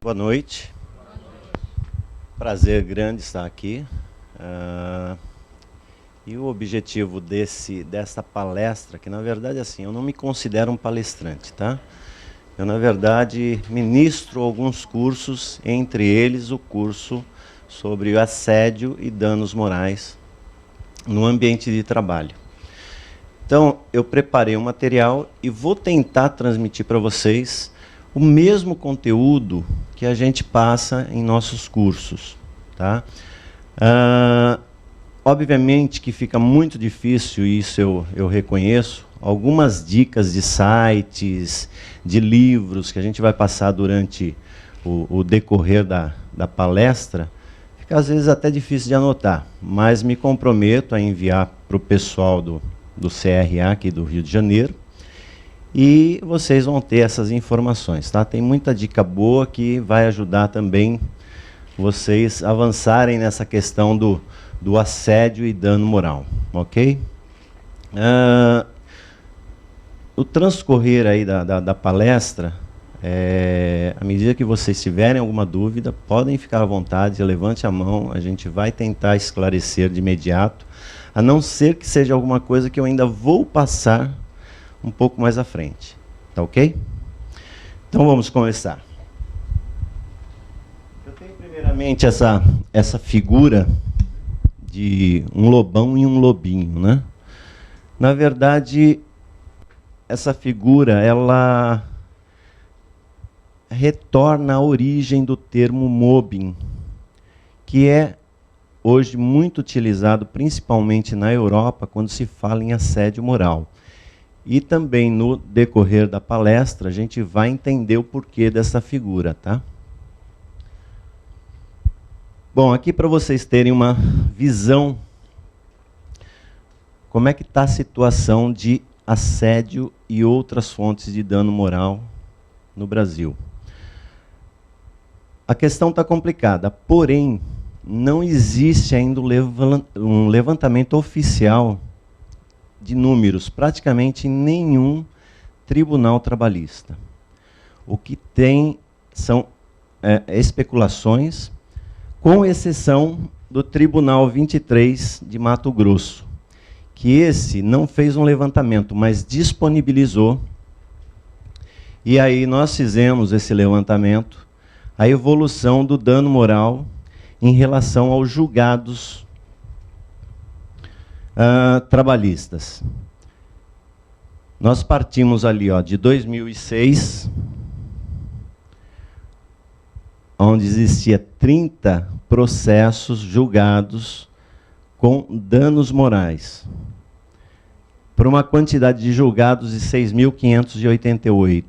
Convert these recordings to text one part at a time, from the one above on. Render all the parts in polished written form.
Boa noite. Prazer grande estar aqui. E o objetivo dessa palestra, que na verdade assim, eu não me considero um palestrante, tá? Eu na verdade ministro alguns cursos, entre eles o curso sobre assédio e danos morais no ambiente de trabalho. Então, eu preparei um material e vou tentar transmitir para vocês o mesmo conteúdo que a gente passa em nossos cursos, tá? Obviamente que fica muito difícil, isso eu reconheço, algumas dicas de sites, de livros que a gente vai passar durante o decorrer da palestra, fica às vezes até difícil de anotar, mas me comprometo a enviar para o pessoal do CRA aqui do Rio de Janeiro, e vocês vão ter essas informações, tá? Tem muita dica boa que vai ajudar também vocês avançarem nessa questão do assédio e dano moral, ok? O transcorrer aí da palestra, à medida que vocês tiverem alguma dúvida, podem ficar à vontade, levante a mão, a gente vai tentar esclarecer de imediato, a não ser que seja alguma coisa que eu ainda vou passar um pouco mais à frente. Tá ok? Então vamos começar. Eu tenho primeiramente essa figura de um lobão e um lobinho, né? Na verdade, essa figura, ela retorna à origem do termo mobbing, que é hoje muito utilizado, principalmente na Europa, quando se fala em assédio moral. E também no decorrer da palestra, a gente vai entender o porquê dessa figura, tá? Bom, aqui para vocês terem uma visão, como é que está a situação de assédio e outras fontes de dano moral no Brasil. A questão está complicada, porém, não existe ainda um levantamento oficial de números, praticamente em nenhum tribunal trabalhista. O que tem são especulações, com exceção do Tribunal 23 de Mato Grosso, que esse não fez um levantamento, mas disponibilizou, e aí nós fizemos esse levantamento, a evolução do dano moral em relação aos julgados trabalhistas. Nós partimos ali de 2006, onde existia 30 processos julgados com danos morais, por uma quantidade de julgados de 6.588.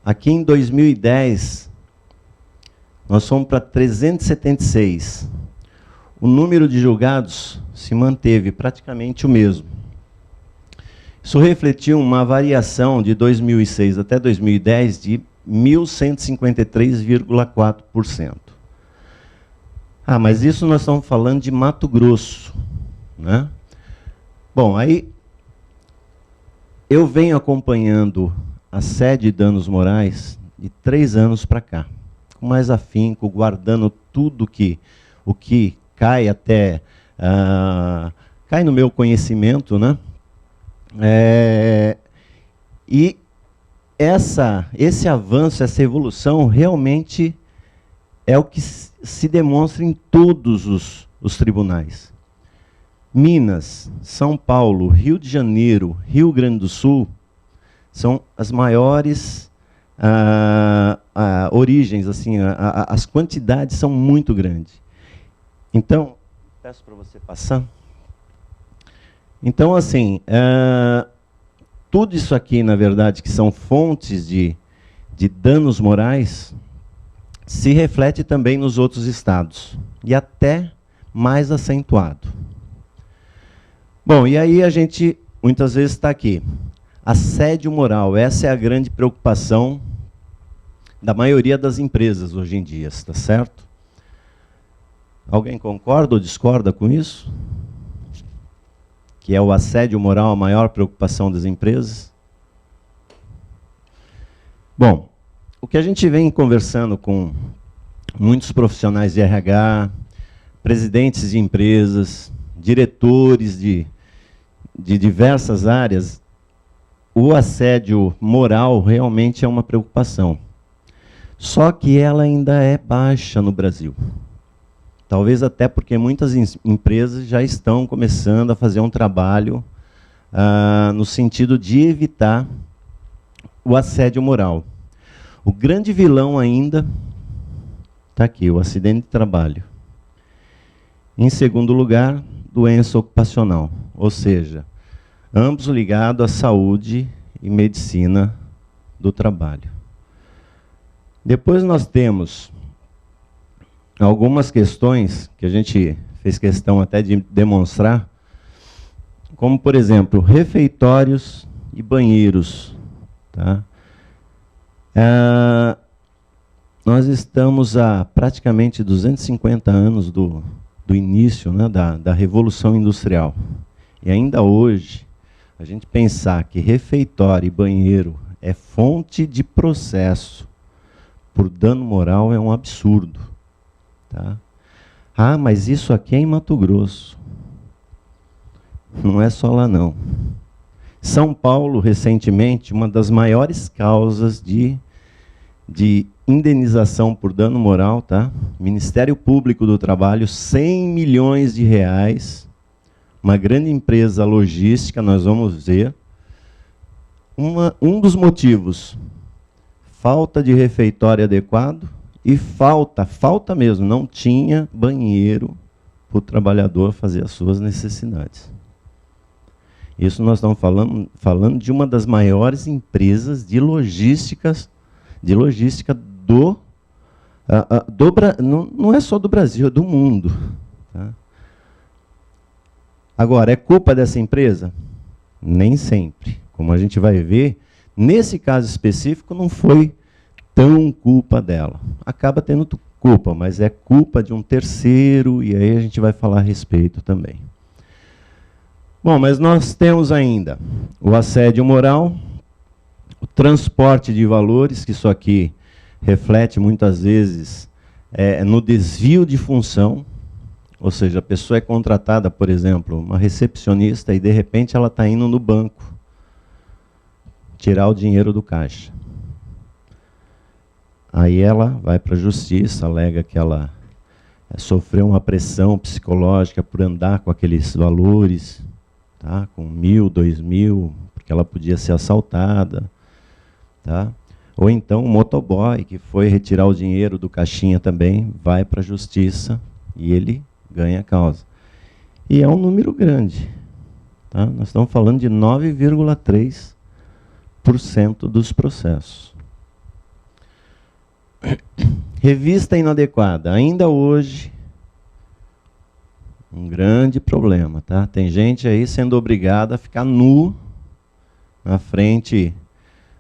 Aqui em 2010, nós fomos para 376. O número de julgados se manteve praticamente o mesmo. Isso refletiu uma variação de 2006 até 2010 de 1.153,4%. Mas isso nós estamos falando de Mato Grosso, né? Bom, aí eu venho acompanhando assédio e danos morais de 3 anos para cá, com mais afinco, guardando tudo o que cai até cai no meu conhecimento, né? E esse avanço, essa evolução, realmente é o que se demonstra em todos os tribunais. Minas, São Paulo, Rio de Janeiro, Rio Grande do Sul, são as maiores origens, assim, as quantidades são muito grandes. Então, peço para você passar. Então, assim, tudo isso aqui, na verdade, que são fontes de danos morais, se reflete também nos outros estados, e até mais acentuado. Bom, e aí a gente, muitas vezes, está aqui. Assédio moral, essa é a grande preocupação da maioria das empresas hoje em dia, está certo? Alguém concorda ou discorda com isso? Que é o assédio moral a maior preocupação das empresas? Bom, o que a gente vem conversando com muitos profissionais de RH, presidentes de empresas, diretores de diversas áreas, o assédio moral realmente é uma preocupação. Só que ela ainda é baixa no Brasil. Talvez até porque muitas empresas já estão começando a fazer um trabalho no sentido de evitar o assédio moral. O grande vilão ainda está aqui, o acidente de trabalho. Em segundo lugar, doença ocupacional, ou seja, ambos ligados à saúde e medicina do trabalho. Depois nós temos algumas questões que a gente fez questão até de demonstrar, como, por exemplo, refeitórios e banheiros. Tá? Nós estamos há praticamente 250 anos do início, né, da Revolução Industrial. E ainda hoje, a gente pensar que refeitório e banheiro é fonte de processo por dano moral é um absurdo. Tá? Ah, mas isso aqui é em Mato Grosso. Não é só lá, não. São Paulo, recentemente, uma das maiores causas de indenização por dano moral, tá? Ministério Público do Trabalho, 100 milhões de reais, uma grande empresa logística, nós vamos ver. Um dos motivos, falta de refeitório adequado e falta mesmo, não tinha banheiro para o trabalhador fazer as suas necessidades. Isso nós estamos falando de uma das maiores empresas de logística não é só do Brasil, é do mundo. Tá? Agora, é culpa dessa empresa? Nem sempre. Como a gente vai ver, nesse caso específico não foi tão culpa dela. Acaba tendo culpa, mas é culpa de um terceiro, e aí a gente vai falar a respeito também. Bom, mas nós temos ainda o assédio moral, o transporte de valores, que isso aqui reflete muitas vezes no desvio de função, ou seja, a pessoa é contratada, por exemplo, uma recepcionista, e de repente ela está indo no banco tirar o dinheiro do caixa. Aí ela vai para a justiça, alega que ela sofreu uma pressão psicológica por andar com aqueles valores, tá? Com 1.000, 2.000, porque ela podia ser assaltada. Tá? Ou então o motoboy, que foi retirar o dinheiro do caixinha também, vai para a justiça e ele ganha a causa. E é um número grande. Tá? Nós estamos falando de 9,3% dos processos. Revista inadequada. Ainda hoje, um grande problema. Tá? Tem gente aí sendo obrigada a ficar nu na frente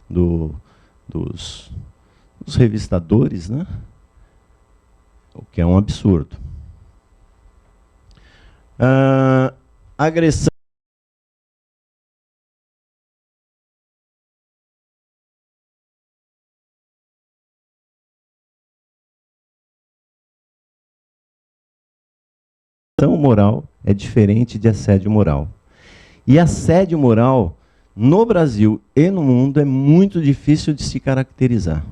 dos revistadores, né? O que é um absurdo. Agressão moral é diferente de assédio moral. E assédio moral, no Brasil e no mundo, é muito difícil de se caracterizar.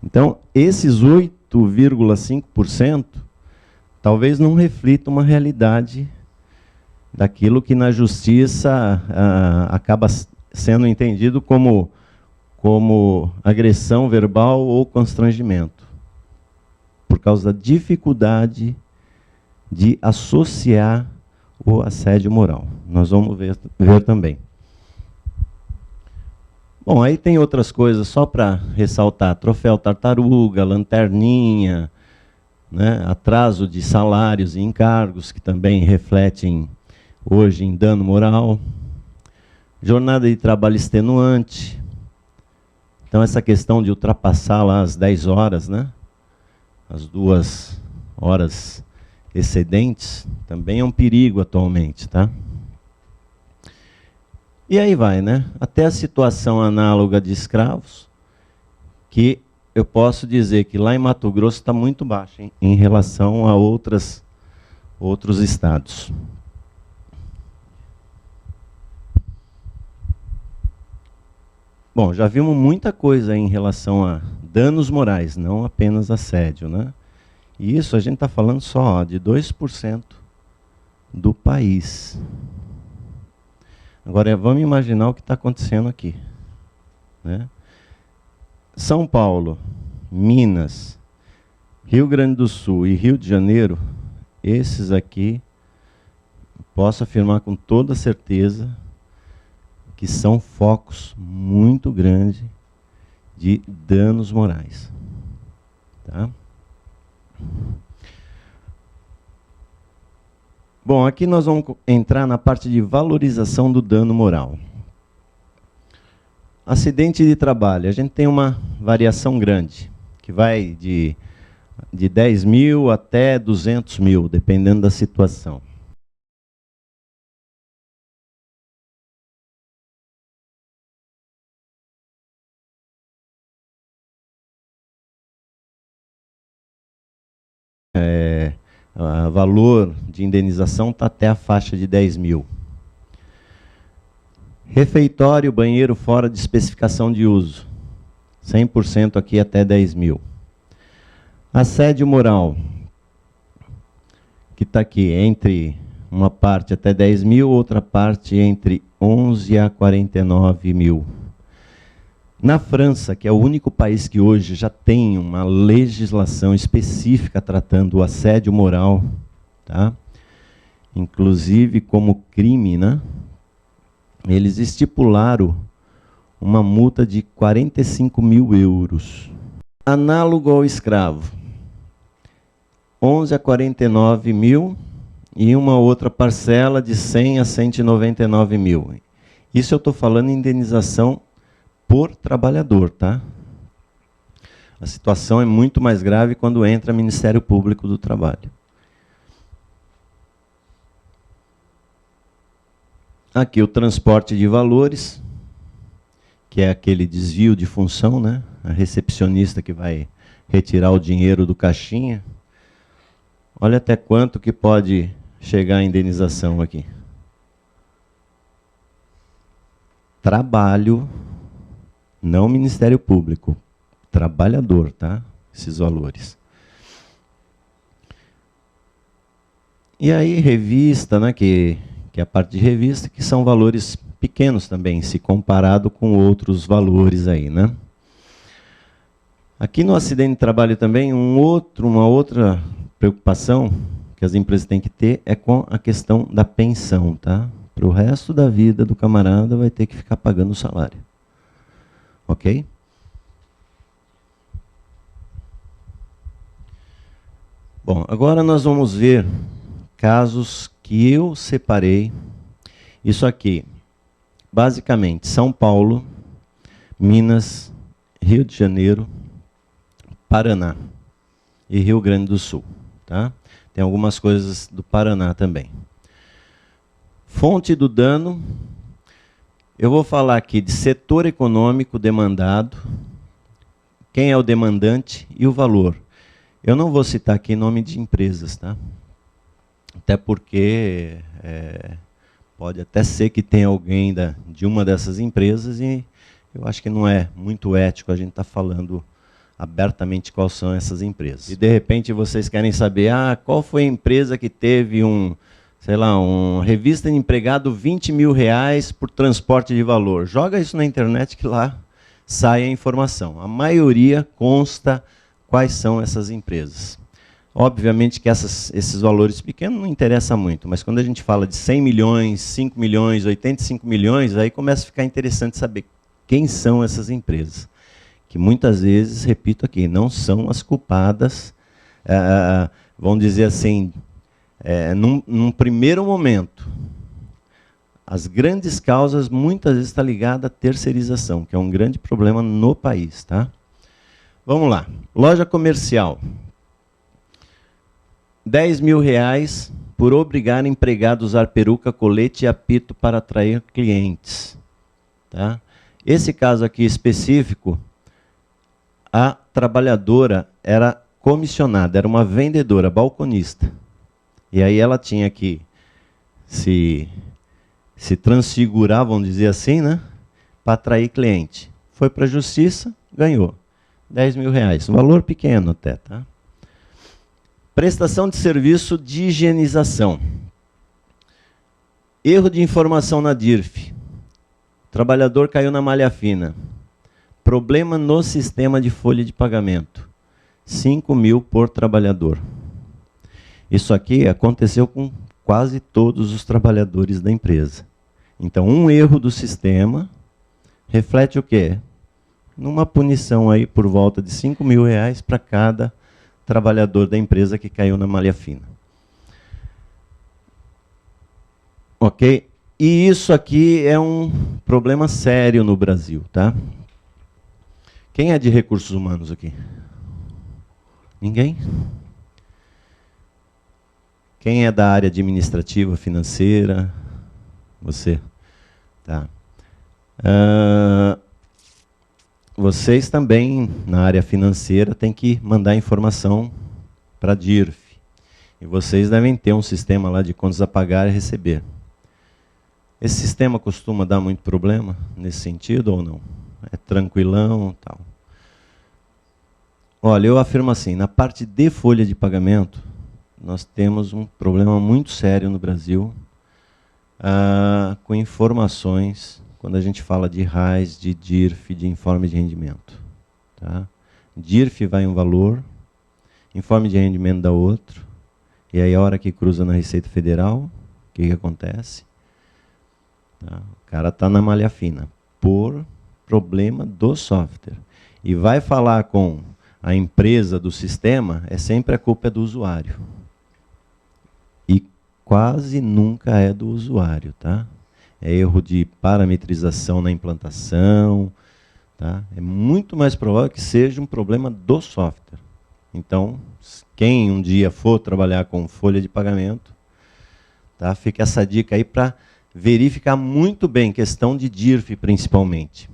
Então, esses 8,5% talvez não reflitam uma realidade daquilo que na justiça acaba sendo entendido como agressão verbal ou constrangimento, por causa da dificuldade de associar o assédio moral. Nós vamos ver também. Bom, aí tem outras coisas, só para ressaltar: troféu tartaruga, lanterninha, né, atraso de salários e encargos, que também refletem hoje em dano moral, jornada de trabalho extenuante. Então, essa questão de ultrapassar lá as 10 horas, né, as 2 horas excedentes, também é um perigo atualmente, tá? E aí vai, né? Até a situação análoga de escravos, que eu posso dizer que lá em Mato Grosso está muito baixo, hein, em relação a outros estados. Bom, já vimos muita coisa em relação a danos morais, não apenas assédio, né? E isso a gente está falando só de 2% do país. Agora, vamos imaginar o que está acontecendo aqui, né? São Paulo, Minas, Rio Grande do Sul e Rio de Janeiro, esses aqui, posso afirmar com toda certeza que são focos muito grandes de danos morais. Tá? Bom, aqui nós vamos entrar na parte de valorização do dano moral. Acidente de trabalho, a gente tem uma variação grande, que vai de 10 mil até 200 mil, dependendo da situação. O valor de indenização está até a faixa de 10 mil. Refeitório, banheiro fora de especificação de uso. 100% aqui até 10 mil. Assédio moral, que está aqui entre uma parte até 10 mil, outra parte entre 11 a 49 mil. Na França, que é o único país que hoje já tem uma legislação específica tratando o assédio moral, tá? Inclusive como crime, né? Eles estipularam uma multa de 45 mil euros. Análogo ao escravo, 11 a 49 mil e uma outra parcela de 100 a 199 mil. Isso eu estou falando em indenização por trabalhador, tá? A situação é muito mais grave quando entra Ministério Público do Trabalho. Aqui o transporte de valores, que é aquele desvio de função, né? A recepcionista que vai retirar o dinheiro do caixinha. Olha até quanto que pode chegar a indenização aqui. Trabalho, não Ministério Público, trabalhador, tá? Esses valores. E aí revista, né? Que é a parte de revista, que são valores pequenos também, se comparado com outros valores aí, né? Aqui no acidente de trabalho também, uma outra preocupação que as empresas têm que ter é com a questão da pensão, tá? Para o resto da vida do camarada vai ter que ficar pagando o salário. Ok? Bom, agora nós vamos ver casos que eu separei. Isso aqui, basicamente, São Paulo, Minas, Rio de Janeiro, Paraná e Rio Grande do Sul. Tá? Tem algumas coisas do Paraná também. Fonte do dano, eu vou falar aqui de setor econômico demandado, quem é o demandante e o valor. Eu não vou citar aqui nome de empresas, tá? Até porque pode até ser que tenha alguém de uma dessas empresas e eu acho que não é muito ético a gente estar falando abertamente quais são essas empresas. E de repente vocês querem saber, qual foi a empresa que teve uma revista de empregado 20 mil reais por transporte de valor. Joga isso na internet que lá sai a informação. A maioria consta quais são essas empresas. Obviamente que esses valores pequenos não interessam muito, mas quando a gente fala de 100 milhões, 5 milhões, 85 milhões, aí começa a ficar interessante saber quem são essas empresas. Que muitas vezes, repito aqui, não são as culpadas, vamos dizer assim, num primeiro momento. As grandes causas muitas vezes estão ligadas à terceirização, que é um grande problema no país. Tá? Vamos lá. Loja comercial. 10 mil reais por obrigar empregado a usar peruca, colete e apito para atrair clientes. Tá? Esse caso aqui específico, A trabalhadora era comissionada, era uma vendedora, balconista. E aí ela tinha que se transfigurar, vamos dizer assim, né? Para atrair cliente. Foi para a justiça, ganhou 10 mil reais. Um valor pequeno até, tá? Prestação de serviço de higienização. Erro de informação na DIRF. O trabalhador caiu na malha fina. Problema no sistema de folha de pagamento. 5 mil por trabalhador. Isso aqui aconteceu com quase todos os trabalhadores da empresa. Então, um erro do sistema reflete o quê? Numa punição aí por volta de 5 mil reais para cada trabalhador da empresa que caiu na malha fina. Ok? E isso aqui é um problema sério no Brasil, tá? Quem é de recursos humanos aqui? Ninguém? Quem é da área administrativa, financeira? Você? Tá. Vocês também, na área financeira, têm que mandar informação para a DIRF. E vocês devem ter um sistema lá de contas a pagar e receber. Esse sistema costuma dar muito problema nesse sentido ou não? É tranquilão, tal. Olha, eu afirmo assim, na parte de folha de pagamento, nós temos um problema muito sério no Brasil com informações, quando a gente fala de RAIS, de DIRF, de informe de rendimento. Tá? DIRF vai um valor, informe de rendimento dá outro, e aí a hora que cruza na Receita Federal, o que acontece? Tá? O cara está na malha fina, por problema do software. E vai falar com a empresa do sistema, sempre a culpa é do usuário. E quase nunca é do usuário, tá? É erro de parametrização na implantação, tá? É muito mais provável que seja um problema do software. Então, quem um dia for trabalhar com folha de pagamento, tá? Fica essa dica aí para verificar muito bem, questão de DIRF principalmente.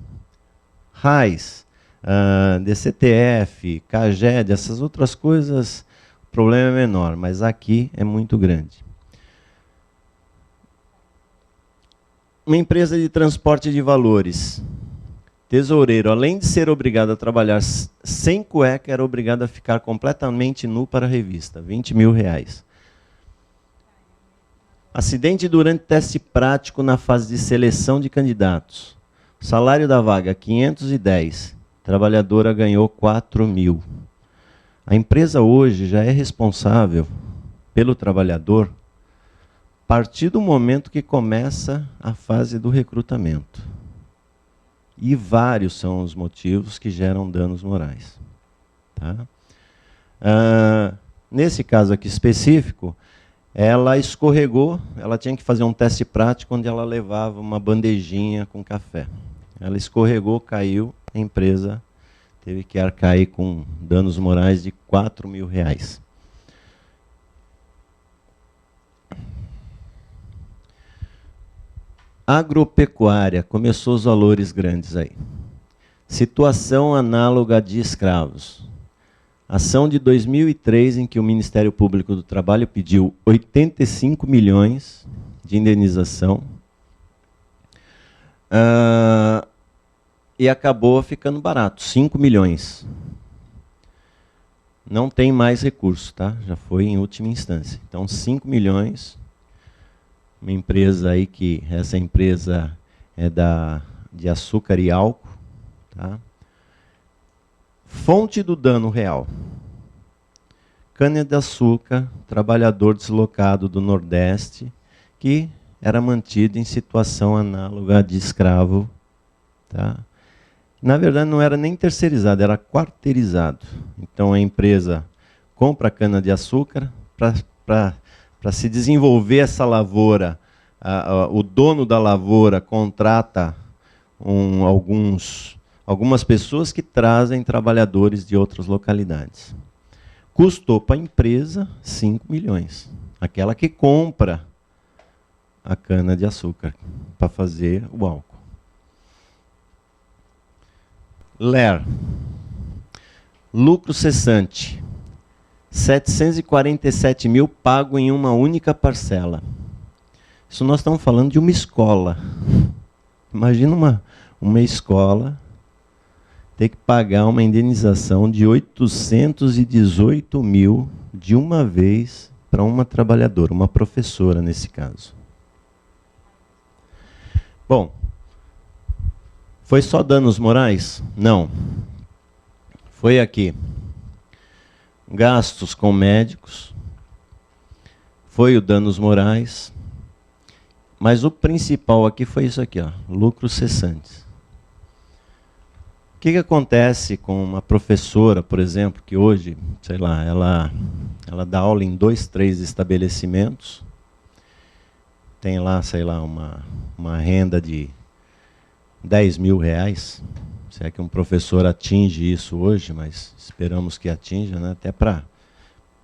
RAIS, DCTF, CAGED, essas outras coisas, o problema é menor, mas aqui é muito grande. Uma empresa de transporte de valores. Tesoureiro, além de ser obrigado a trabalhar sem cueca, era obrigado a ficar completamente nu para a revista, 20 mil reais. Acidente durante teste prático na fase de seleção de candidatos. Salário da vaga, 510. Trabalhadora ganhou 4 mil. A empresa hoje já é responsável pelo trabalhador a partir do momento que começa a fase do recrutamento. E vários são os motivos que geram danos morais. Tá? Nesse caso aqui específico, ela escorregou, ela tinha que fazer um teste prático onde ela levava uma bandejinha com café. Ela escorregou, caiu, a empresa teve que arcar aí com danos morais de 4 mil reais. Agropecuária, começou os valores grandes aí. Situação análoga de escravos. Ação de 2003, em que o Ministério Público do Trabalho pediu 85 milhões de indenização. E acabou ficando barato, 5 milhões. Não tem mais recurso, tá? Já foi em última instância. Então, 5 milhões, uma empresa aí que, essa empresa é de açúcar e álcool, tá? Fonte do dano real. Cana-de-açúcar, trabalhador deslocado do Nordeste, que era mantido em situação análoga de escravo, tá? Na verdade, não era nem terceirizado, era quarteirizado. Então, a empresa compra a cana-de-açúcar para se desenvolver essa lavoura. O dono da lavoura contrata algumas pessoas que trazem trabalhadores de outras localidades. Custou para a empresa 5 milhões. Aquela que compra a cana-de-açúcar para fazer o álcool. LER. Lucro cessante. 747 mil pago em uma única parcela. Isso nós estamos falando de uma escola. Imagina uma escola ter que pagar uma indenização de 818 mil de uma vez para uma trabalhadora, uma professora nesse caso. Bom, foi só danos morais? Não. Foi aqui. Gastos com médicos, foi o danos morais, mas o principal aqui foi isso aqui, ó, lucros cessantes. O que acontece com uma professora, por exemplo, que hoje, sei lá, ela dá aula em 2, 3 estabelecimentos, tem lá, sei lá, uma renda de 10 mil reais, se é que um professor atinge isso hoje, mas esperamos que atinja, né? Até para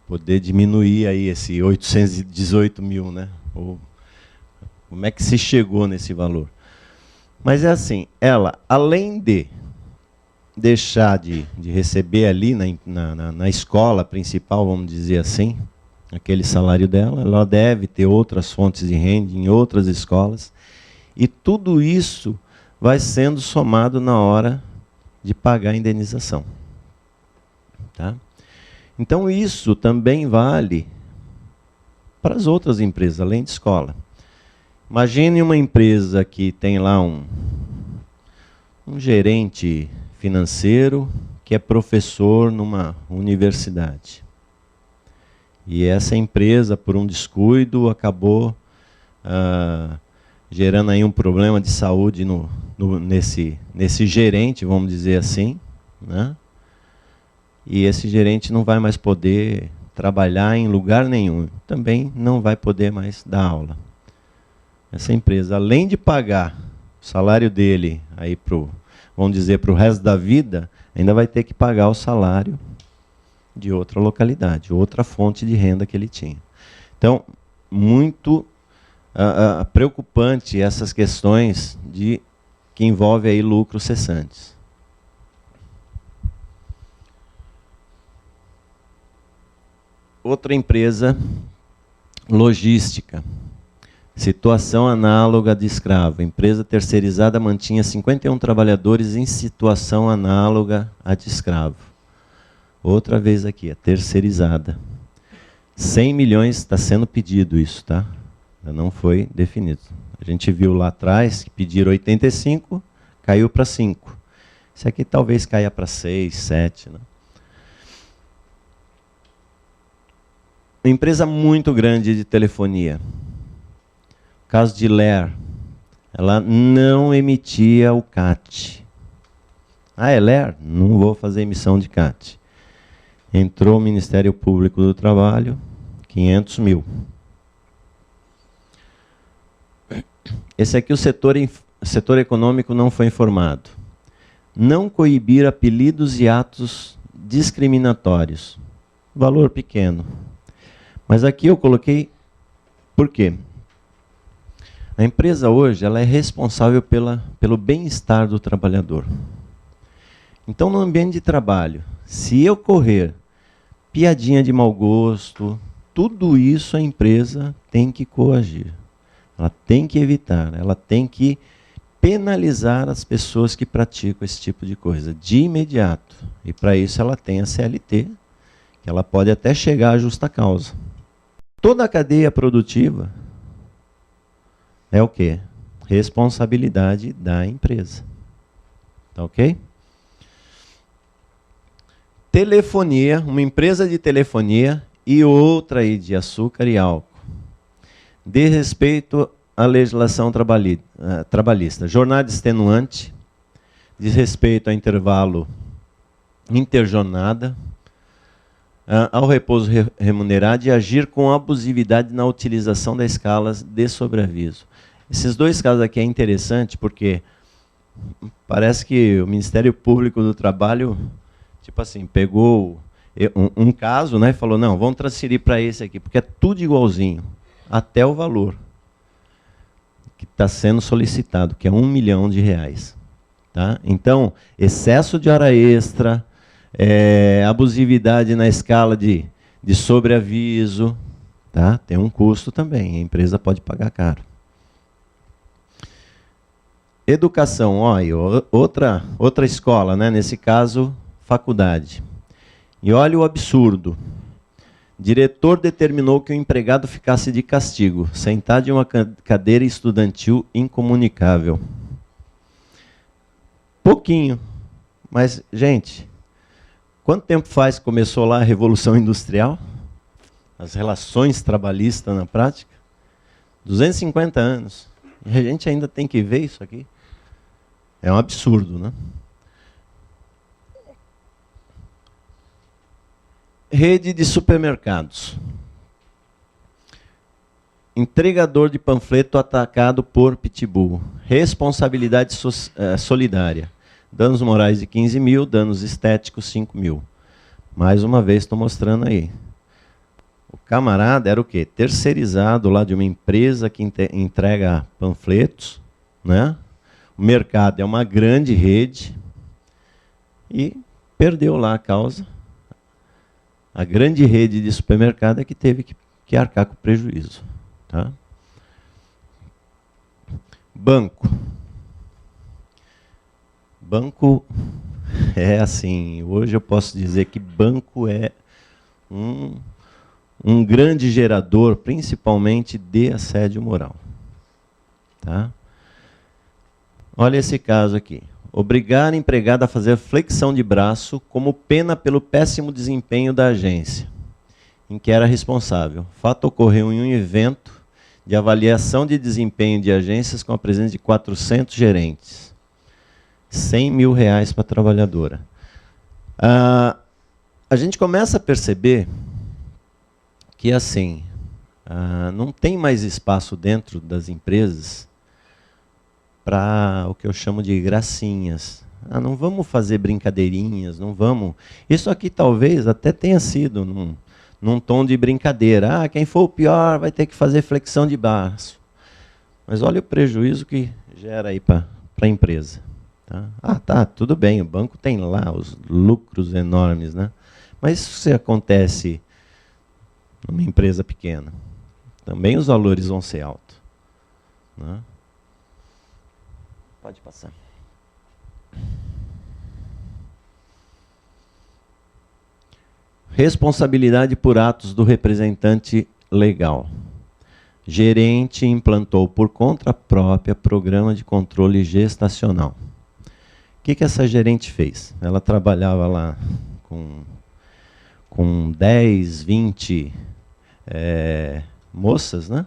poder diminuir aí esse 818 mil, né? Ou, como é que se chegou nesse valor? Mas é assim, ela, além de deixar de receber ali na escola principal, vamos dizer assim, aquele salário dela, ela deve ter outras fontes de renda em outras escolas, e tudo isso vai sendo somado na hora de pagar a indenização. Tá? Então isso também vale para as outras empresas, além de escola. Imagine uma empresa que tem lá um gerente financeiro que é professor numa universidade. E essa empresa, por um descuido, acabou gerando aí um problema de saúde nesse gerente, vamos dizer assim, né? E esse gerente não vai mais poder trabalhar em lugar nenhum, também não vai poder mais dar aula. Essa empresa, além de pagar o salário dele aí vamos dizer, para o resto da vida, ainda vai ter que pagar o salário de outra localidade, outra fonte de renda que ele tinha. Então, muito preocupante essas questões que envolvem aí lucros cessantes. Outra empresa, logística. Situação análoga de escravo. Empresa terceirizada mantinha 51 trabalhadores em situação análoga à de escravo. Outra vez aqui, a terceirizada. 100 milhões está sendo pedido isso, tá? Ainda não foi definido. A gente viu lá atrás que pediram 85, caiu para 5. Isso aqui talvez caia para 6, 7. Né? Uma empresa muito grande de telefonia. O caso de Ler, ela não emitia o CAT. Ah, é Ler? Não vou fazer emissão de CAT. Entrou o Ministério Público do Trabalho, 500 mil. Esse aqui, o setor econômico não foi informado. Não coibir apelidos e atos discriminatórios. Valor pequeno. Mas aqui eu coloquei, por quê? A empresa hoje ela é responsável pelo bem-estar do trabalhador. Então, no ambiente de trabalho, se ocorrer piadinha de mau gosto, tudo isso a empresa tem que coagir. Ela tem que evitar, ela tem que penalizar as pessoas que praticam esse tipo de coisa, de imediato. E para isso ela tem a CLT, que ela pode até chegar à justa causa. Toda a cadeia produtiva é o quê? Responsabilidade da empresa. Tá ok? Telefonia, uma empresa de telefonia e outra aí de açúcar e álcool. De respeito à legislação trabalhista. Jornada extenuante, diz respeito ao intervalo interjornada, ao repouso remunerado e agir com abusividade na utilização das escalas de sobreaviso. Esses dois casos aqui é interessante porque parece que o Ministério Público do Trabalho, tipo assim, pegou um caso, né, e falou, não, vamos transferir para esse aqui, porque é tudo igualzinho, até o valor que está sendo solicitado, que é R$1 milhão. Tá? Então, excesso de hora extra, Abusividade na escala de sobreaviso, tá? Tem um custo também, a empresa pode pagar caro. Educação, olha, outra escola, né? Nesse caso, faculdade. E olha o absurdo. Diretor determinou que o empregado ficasse de castigo, sentado em uma cadeira estudantil incomunicável. Pouquinho. Mas, gente, quanto tempo faz que começou lá a Revolução Industrial? As relações trabalhistas na prática? 250 anos. E a gente ainda tem que ver isso aqui? É um absurdo, né? Rede de supermercados. Entregador de panfleto atacado por pitbull. Responsabilidade solidária. Danos morais de 15 mil, danos estéticos 5 mil. Mais uma vez estou mostrando aí. O camarada era o quê? Terceirizado lá de uma empresa que entrega panfletos, né? O mercado é uma grande rede e perdeu lá a causa. A grande rede de supermercado é que teve que arcar com o prejuízo. Tá? Banco. Banco é assim, hoje eu posso dizer que banco é um grande gerador, principalmente de assédio moral. Tá? Olha esse caso aqui. Obrigar a empregada a fazer flexão de braço como pena pelo péssimo desempenho da agência, em que era responsável. O fato ocorreu em um evento de avaliação de desempenho de agências com a presença de 400 gerentes. 100 mil reais para a trabalhadora. A gente começa a perceber que, assim, não tem mais espaço dentro das empresas para o que eu chamo de gracinhas. Não vamos fazer brincadeirinhas, não vamos... Isso aqui talvez até tenha sido num tom de brincadeira. Quem for o pior vai ter que fazer flexão de braço. Mas olha o prejuízo que gera aí para a empresa. Tá, tudo bem, o banco tem lá os lucros enormes, né? Mas isso se acontece numa empresa pequena, também os valores vão ser altos. Né? Pode passar. Responsabilidade por atos do representante legal. Gerente implantou por conta própria programa de controle gestacional. O que essa gerente fez? Ela trabalhava lá com 10, 20 moças, né?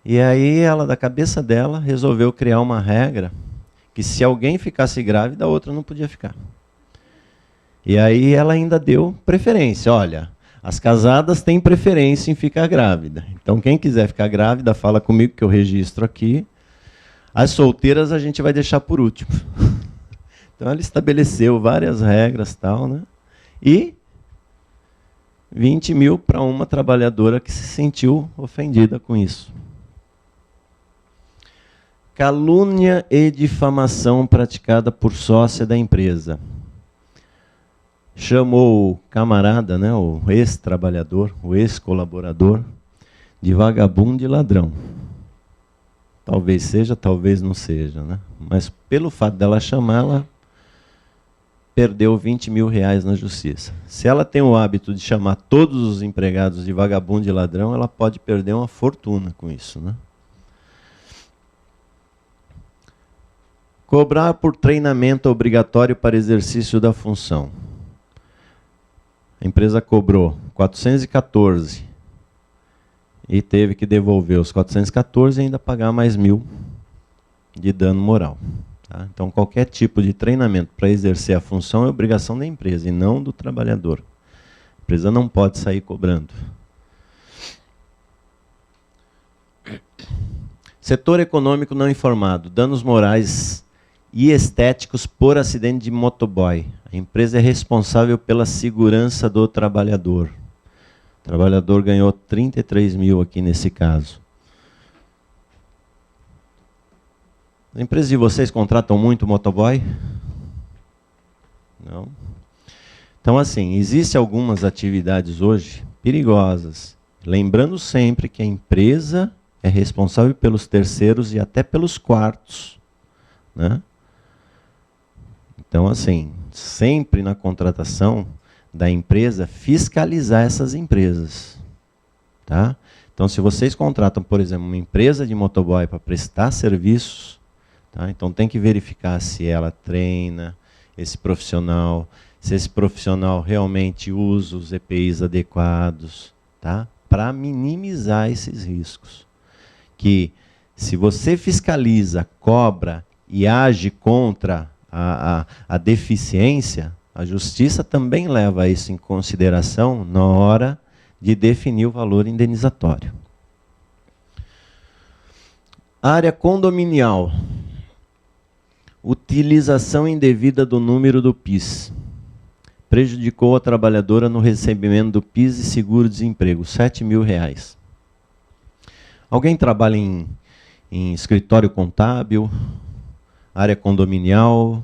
E aí ela, da cabeça dela, resolveu criar uma regra que se alguém ficasse grávida, a outra não podia ficar. E aí ela ainda deu preferência. Olha, as casadas têm preferência em ficar grávida. Então quem quiser ficar grávida, fala comigo que eu registro aqui. As solteiras a gente vai deixar por último. Então ela estabeleceu várias regras, tal, né? E 20 mil para uma trabalhadora que se sentiu ofendida com isso. Calúnia e difamação praticada por sócia da empresa. Chamou o camarada, né, o ex-trabalhador, o ex-colaborador, de vagabundo e ladrão. Talvez seja, talvez não seja, né? Mas pelo fato dela chamar, ela perdeu 20 mil reais na justiça. Se ela tem o hábito de chamar todos os empregados de vagabundo e ladrão, ela pode perder uma fortuna com isso, né? Cobrar por treinamento obrigatório para exercício da função. A empresa cobrou 414 e teve que devolver os 414 e ainda pagar mais 1.000 de dano moral. Tá? Então, qualquer tipo de treinamento para exercer a função é obrigação da empresa e não do trabalhador. A empresa não pode sair cobrando. Setor econômico não informado, danos morais e estéticos por acidente de motoboy. A empresa é responsável pela segurança do trabalhador. O trabalhador ganhou 33 mil aqui nesse caso. As empresas de vocês contratam muito motoboy? Não. Então, assim, existem algumas atividades hoje perigosas. Lembrando sempre que a empresa é responsável pelos terceiros e até pelos quartos, né? Então, assim, sempre na contratação da empresa, fiscalizar essas empresas. Tá? Então, se vocês contratam, por exemplo, uma empresa de motoboy para prestar serviços, tá? Então tem que verificar se ela treina esse profissional, se esse profissional realmente usa os EPIs adequados, tá? Para minimizar esses riscos. Que se você fiscaliza, cobra e age contra a deficiência, a justiça também leva isso em consideração na hora de definir o valor indenizatório. Área condominial. Utilização indevida do número do PIS. Prejudicou a trabalhadora no recebimento do PIS e seguro-desemprego, R$7.000. Alguém trabalha em escritório contábil, área condominial,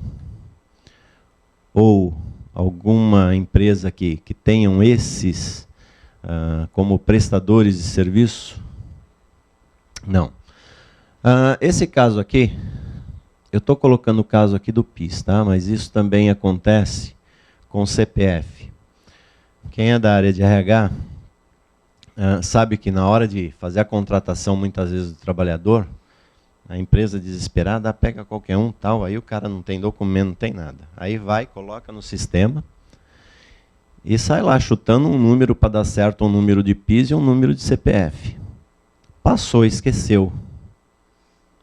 ou alguma empresa que tenham esses como prestadores de serviço? Não. Esse caso aqui, eu estou colocando o caso aqui do PIS, tá? Mas isso também acontece com o CPF. Quem é da área de RH sabe que na hora de fazer a contratação, muitas vezes, do trabalhador, a empresa desesperada pega qualquer um, tal, aí o cara não tem documento, não tem nada. Aí vai, coloca no sistema e sai lá chutando um número para dar certo, um número de PIS e um número de CPF. Passou, esqueceu.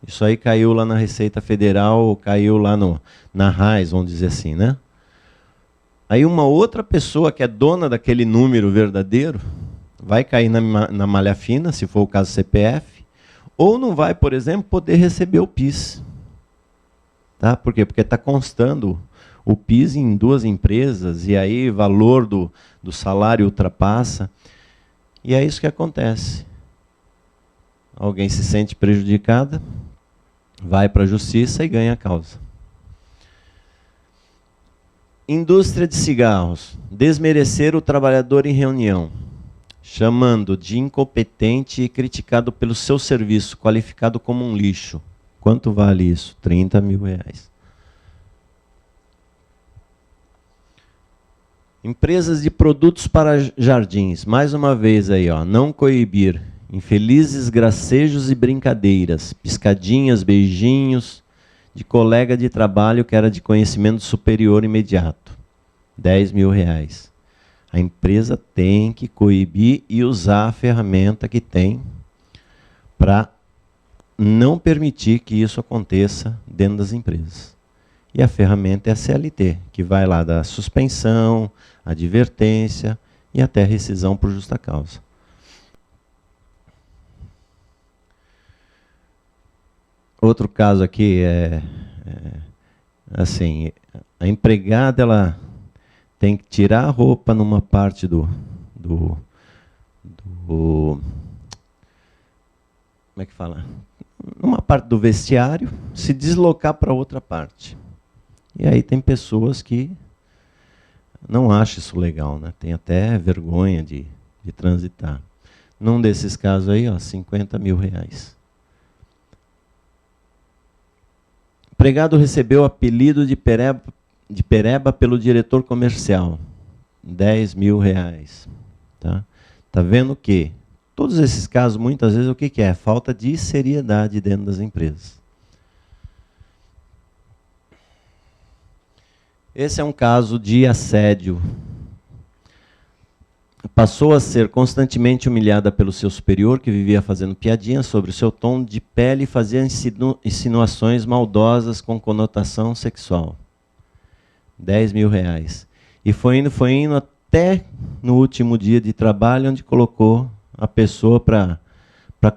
Isso aí caiu lá na Receita Federal, ou caiu lá na RAIS, vamos dizer assim, né? Aí uma outra pessoa que é dona daquele número verdadeiro vai cair na malha fina, se for o caso CPF, ou não vai, por exemplo, poder receber o PIS. Tá? Por quê? Porque está constando o PIS em duas empresas, e aí o valor do salário ultrapassa. E é isso que acontece. Alguém se sente prejudicada, vai para a justiça e ganha a causa. Indústria de cigarros. Desmerecer o trabalhador em reunião, chamando de incompetente e criticado pelo seu serviço, qualificado como um lixo. Quanto vale isso? R$30.000. Empresas de produtos para jardins. Mais uma vez aí, ó, não coibir infelizes gracejos e brincadeiras, piscadinhas, beijinhos de colega de trabalho que era de conhecimento superior imediato. R$10.000. A empresa tem que coibir e usar a ferramenta que tem para não permitir que isso aconteça dentro das empresas. E a ferramenta é a CLT, que vai lá da suspensão, advertência e até rescisão por justa causa. Outro caso aqui assim, a empregada ela tem que tirar a roupa numa parte como é que fala? Numa parte do vestiário, se deslocar para outra parte. E aí tem pessoas que não acham isso legal, né? Tem até vergonha de transitar. Num desses casos aí, ó, R$50.000. Empregado recebeu o apelido de pereba pelo diretor comercial. R$10.000. Tá vendo que todos esses casos, muitas vezes, o que é? Falta de seriedade dentro das empresas. Esse é um caso de assédio. Passou a ser constantemente humilhada pelo seu superior, que vivia fazendo piadinhas sobre o seu tom de pele e fazia insinuações maldosas com conotação sexual. R$10.000. E foi indo até no último dia de trabalho, onde colocou a pessoa para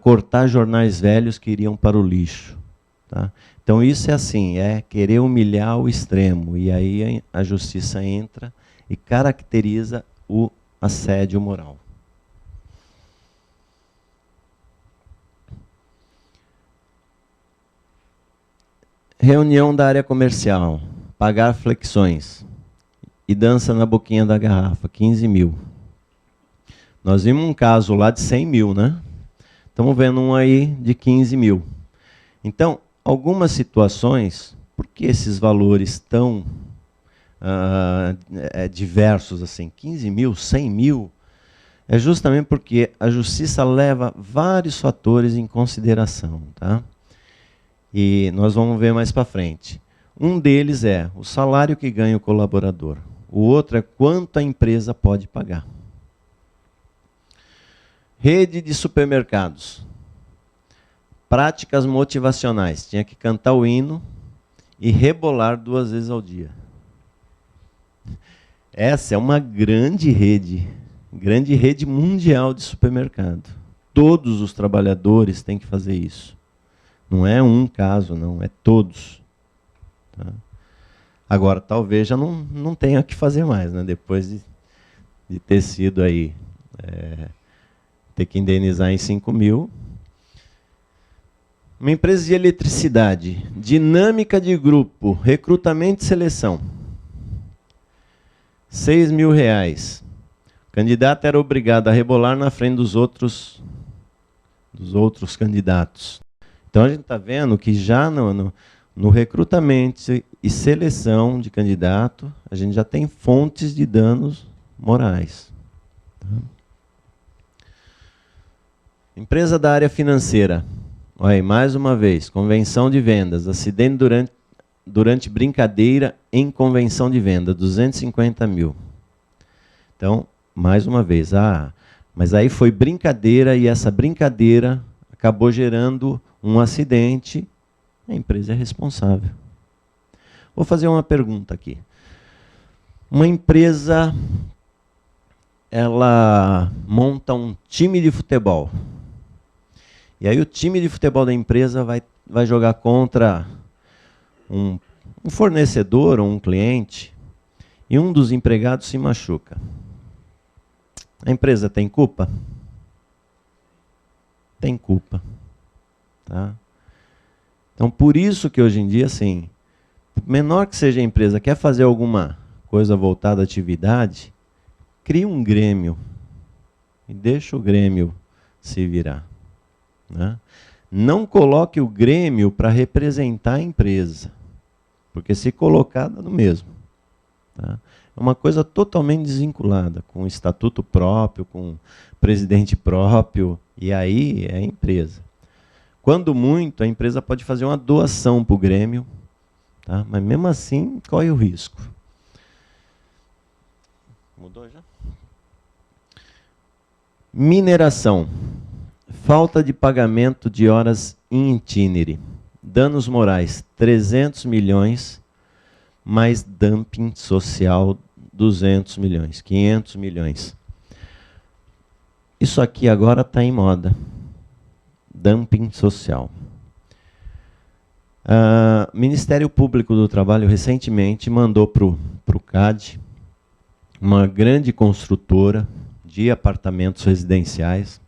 cortar jornais velhos que iriam para o lixo. Tá? Então isso é assim, é querer humilhar ao extremo. E aí a justiça entra e caracteriza o assédio moral. Reunião da área comercial. Pagar flexões. e dança na boquinha da garrafa, 15 mil. Nós vimos um caso lá de 100 mil, né? Estamos vendo um aí de 15 mil. Então, algumas situações, por que esses valores tão diversos assim, 15 mil, 100 mil, é justamente porque a justiça leva vários fatores em consideração, tá? E nós vamos ver mais para frente. Um deles é o salário que ganha o colaborador. O outro é quanto a empresa pode pagar. Rede de supermercados. Práticas motivacionais. Tinha que cantar o hino e rebolar 2 vezes ao dia. Essa é uma grande rede mundial de supermercado. Todos os trabalhadores têm que fazer isso. Não é um caso, não, é todos. Tá? Agora, talvez já não tenha o que fazer mais, né? Depois de ter sido aí, ter que indenizar em 5 mil. Uma empresa de eletricidade, dinâmica de grupo, recrutamento e seleção. 6 mil reais. O candidato era obrigado a rebolar na frente dos outros candidatos. Então a gente está vendo que já no recrutamento e seleção de candidato, a gente já tem fontes de danos morais. Empresa da área financeira. Olha aí, mais uma vez, convenção de vendas, acidente durante brincadeira em convenção de venda, 250 mil. Então, mais uma vez, mas aí foi brincadeira e essa brincadeira acabou gerando um acidente, a empresa é responsável. Vou fazer uma pergunta aqui. Uma empresa, ela monta um time de futebol. E aí o time de futebol da empresa vai jogar contra um fornecedor ou um cliente e um dos empregados se machuca. A empresa tem culpa? Tem culpa. Tá? Então, por isso que hoje em dia, assim, menor que seja a empresa, quer fazer alguma coisa voltada à atividade, cria um grêmio e deixa o grêmio se virar. Né? Não coloque o grêmio para representar a empresa, porque se colocar, dá no mesmo. Tá? É uma coisa totalmente desvinculada, com estatuto próprio, com presidente próprio, e aí é a empresa. Quando muito, a empresa pode fazer uma doação para o Grêmio, tá? Mas mesmo assim, corre o risco. Mudou já? Mineração. Falta de pagamento de horas in itinere. Danos morais, 300 milhões, mais dumping social, 200 milhões, 500 milhões. Isso aqui agora está em moda. Dumping social. O Ministério Público do Trabalho recentemente mandou para o CAD, uma grande construtora de apartamentos residenciais.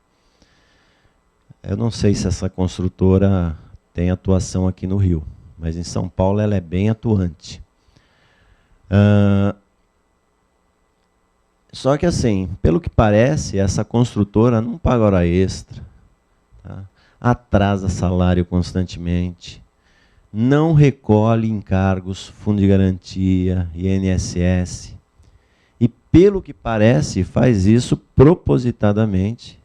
Eu não sei se essa construtora tem atuação aqui no Rio, mas em São Paulo ela é bem atuante. Só que assim, pelo que parece, essa construtora não paga hora extra, tá? Atrasa salário constantemente, não recolhe encargos, fundo de garantia, INSS, e pelo que parece, faz isso propositadamente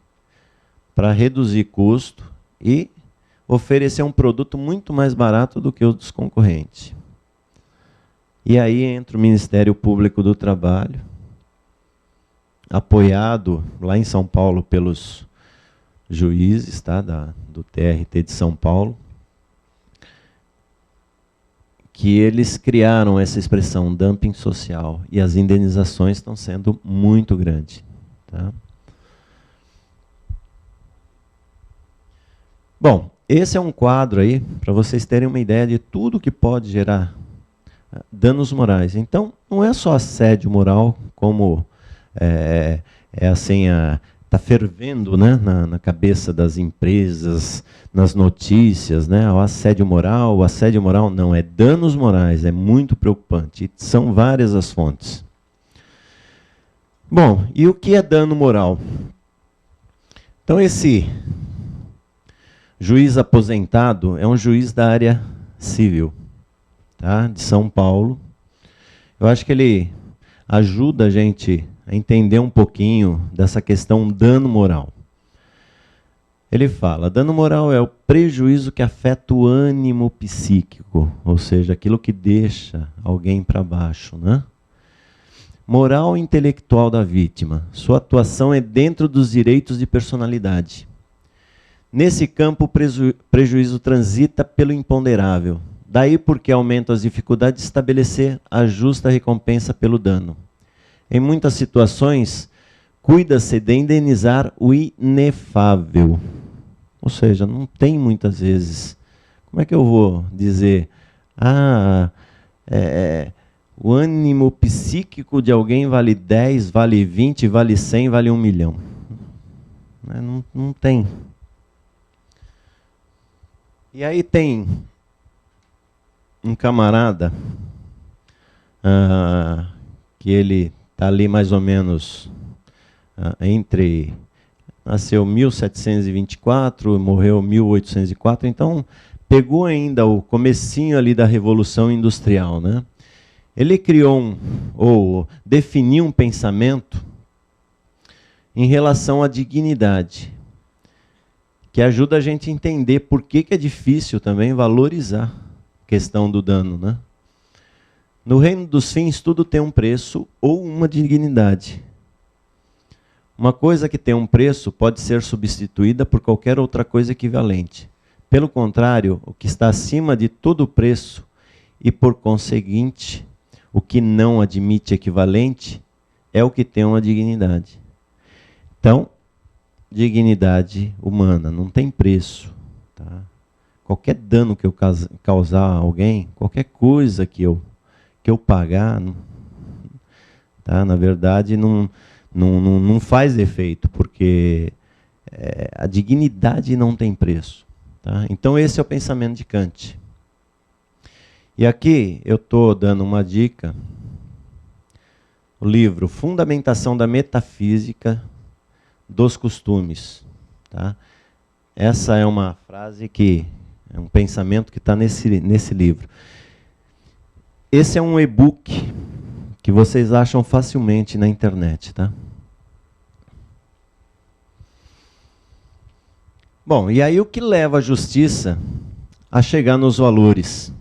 para reduzir custo e oferecer um produto muito mais barato do que os dos concorrentes. E aí entra o Ministério Público do Trabalho, apoiado lá em São Paulo pelos juízes, tá, do TRT de São Paulo, que eles criaram essa expressão dumping social e as indenizações estão sendo muito grandes. Tá? Bom, esse é um quadro aí para vocês terem uma ideia de tudo que pode gerar danos morais. Então, não é só assédio moral, como assim, está fervendo, né, na cabeça das empresas, nas notícias, né, o assédio moral não, é danos morais, é muito preocupante. E são várias as fontes. Bom, e o que é dano moral? Então, esse juiz aposentado é um juiz da área civil, tá? De São Paulo. Eu acho que ele ajuda a gente a entender um pouquinho dessa questão dano moral. Ele fala, dano moral é o prejuízo que afeta o ânimo psíquico, ou seja, aquilo que deixa alguém para baixo, né? Moral intelectual da vítima. Sua atuação é dentro dos direitos de personalidade. Nesse campo, o prejuízo transita pelo imponderável. Daí porque aumenta as dificuldades de estabelecer a justa recompensa pelo dano. Em muitas situações, cuida-se de indenizar o inefável. Ou seja, não tem muitas vezes. Como é que eu vou dizer? O ânimo psíquico de alguém vale 10, vale 20, vale 100, vale 1 milhão. Não tem. E aí tem um camarada que ele está ali mais ou menos entre... Nasceu em 1724, morreu em 1804, então pegou ainda o comecinho ali da Revolução Industrial, né? Ele criou ou definiu um pensamento em relação à dignidade, que ajuda a gente a entender por que é difícil também valorizar a questão do dano, né? No reino dos fins, tudo tem um preço ou uma dignidade. Uma coisa que tem um preço pode ser substituída por qualquer outra coisa equivalente. Pelo contrário, o que está acima de todo preço e, por conseguinte, o que não admite equivalente é o que tem uma dignidade. Então, dignidade humana não tem preço. Tá? Qualquer dano que eu causar a alguém, qualquer coisa que eu pagar, tá? Na verdade, não faz efeito, porque a dignidade não tem preço. Tá? Então, esse é o pensamento de Kant. E aqui eu estou dando uma dica. O livro Fundamentação da Metafísica dos Costumes. Tá? Essa é uma frase que é um pensamento que está nesse livro. Esse é um e-book que vocês acham facilmente na internet, tá? Bom, e aí o que leva a justiça a chegar nos valores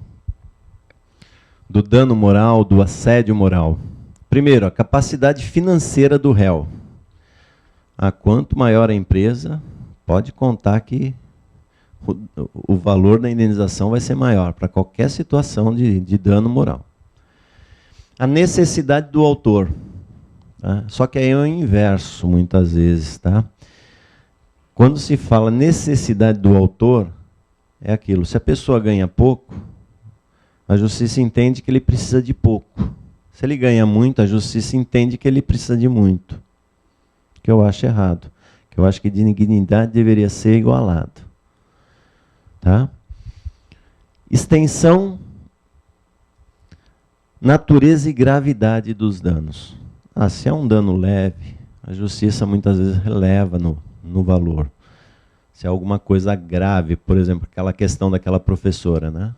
do dano moral, do assédio moral? Primeiro, a capacidade financeira do réu. Quanto maior a empresa, pode contar que o valor da indenização vai ser maior para qualquer situação de dano moral. A necessidade do autor. Tá? Só que aí é o inverso, muitas vezes. Tá? Quando se fala necessidade do autor, é aquilo. Se a pessoa ganha pouco, a justiça entende que ele precisa de pouco. Se ele ganha muito, a justiça entende que ele precisa de muito. Que eu acho errado. Que eu acho que dignidade deveria ser igualado. Tá? Extensão, natureza e gravidade dos danos. Se é um dano leve, a justiça muitas vezes releva no valor. Se é alguma coisa grave, por exemplo, aquela questão daquela professora, né?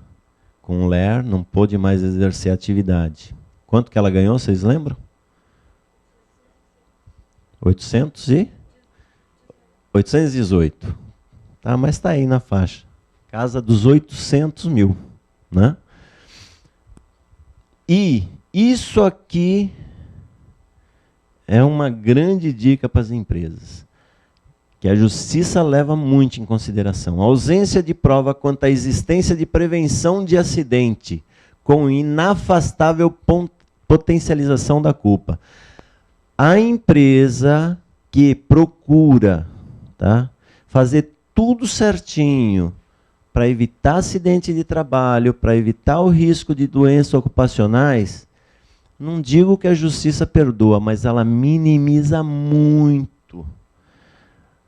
Com ler, não pôde mais exercer a atividade. Quanto que ela ganhou, vocês lembram? 818. Tá, mas está aí na faixa. Casa dos 800 mil. Né? E isso aqui é uma grande dica para as empresas, que a justiça leva muito em consideração. A ausência de prova quanto à existência de prevenção de acidente, com inafastável potencialização da culpa. A empresa que procura, tá, fazer tudo certinho para evitar acidente de trabalho, para evitar o risco de doenças ocupacionais, não digo que a justiça perdoa, mas ela minimiza muito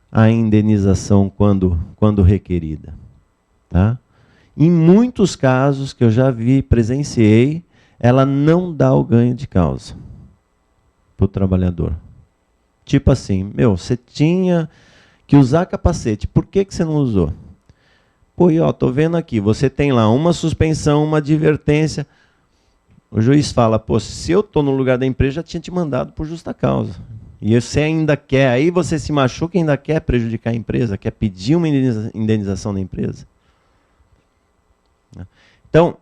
a indenização quando requerida. Tá? Em muitos casos que eu já vi, presenciei, ela não dá o ganho de causa para o trabalhador. Tipo assim, meu, você tinha que usar capacete, por que você não usou? Pô, e ó, tô vendo aqui, você tem lá uma suspensão, uma advertência. O juiz fala, pô, se eu tô no lugar da empresa, já tinha te mandado por justa causa. E você ainda quer, aí você se machuca e ainda quer prejudicar a empresa, quer pedir uma indenização da empresa. Então,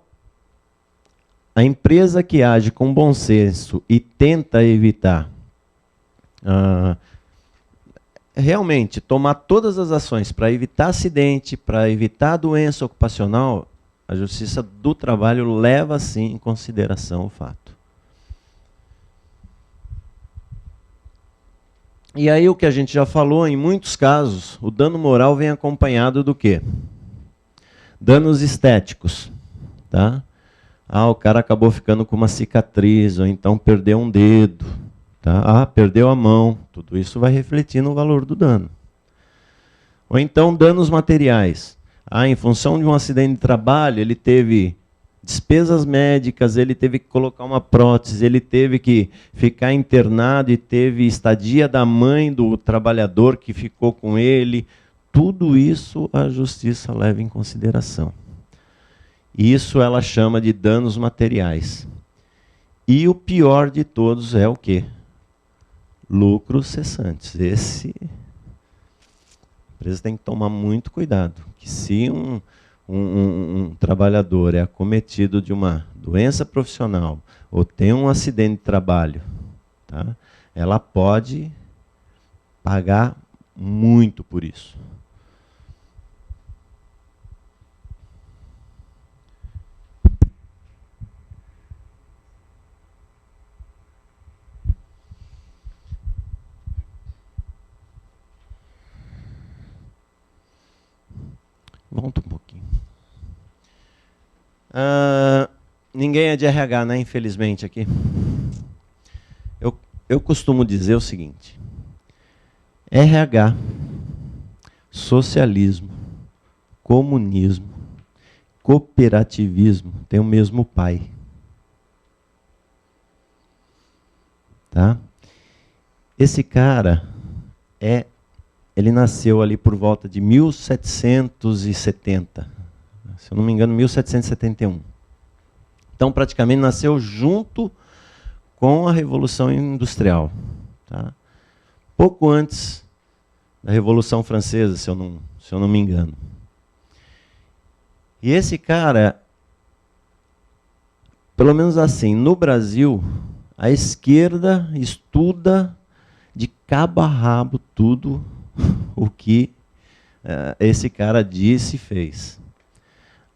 a empresa que age com bom senso e tenta evitar, realmente, tomar todas as ações para evitar acidente, para evitar doença ocupacional, a Justiça do Trabalho leva, sim, em consideração o fato. E aí, o que a gente já falou, em muitos casos, o dano moral vem acompanhado do quê? Danos estéticos. Tá? O cara acabou ficando com uma cicatriz, ou então perdeu um dedo. Tá? Perdeu a mão. Tudo isso vai refletir no valor do dano. Ou então danos materiais. Em função de um acidente de trabalho, ele teve despesas médicas, ele teve que colocar uma prótese, ele teve que ficar internado e teve estadia da mãe do trabalhador que ficou com ele. Tudo isso a justiça leva em consideração. Isso ela chama de danos materiais. E o pior de todos é o quê? Lucros cessantes. Esse, a empresa tem que tomar muito cuidado. Que se um trabalhador é acometido de uma doença profissional ou tem um acidente de trabalho, tá? Ela pode pagar muito por isso. Volta um pouquinho. Ninguém é de RH, né? Infelizmente, aqui. Eu costumo dizer o seguinte. RH, socialismo, comunismo, cooperativismo tem o mesmo pai. Tá? Esse cara ele nasceu ali por volta de 1770. Se eu não me engano, 1771. Então, praticamente, nasceu junto com a Revolução Industrial. Tá? Pouco antes da Revolução Francesa, se eu não me engano. E esse cara, pelo menos assim, no Brasil, a esquerda estuda de cabo a rabo tudo o que esse cara disse e fez.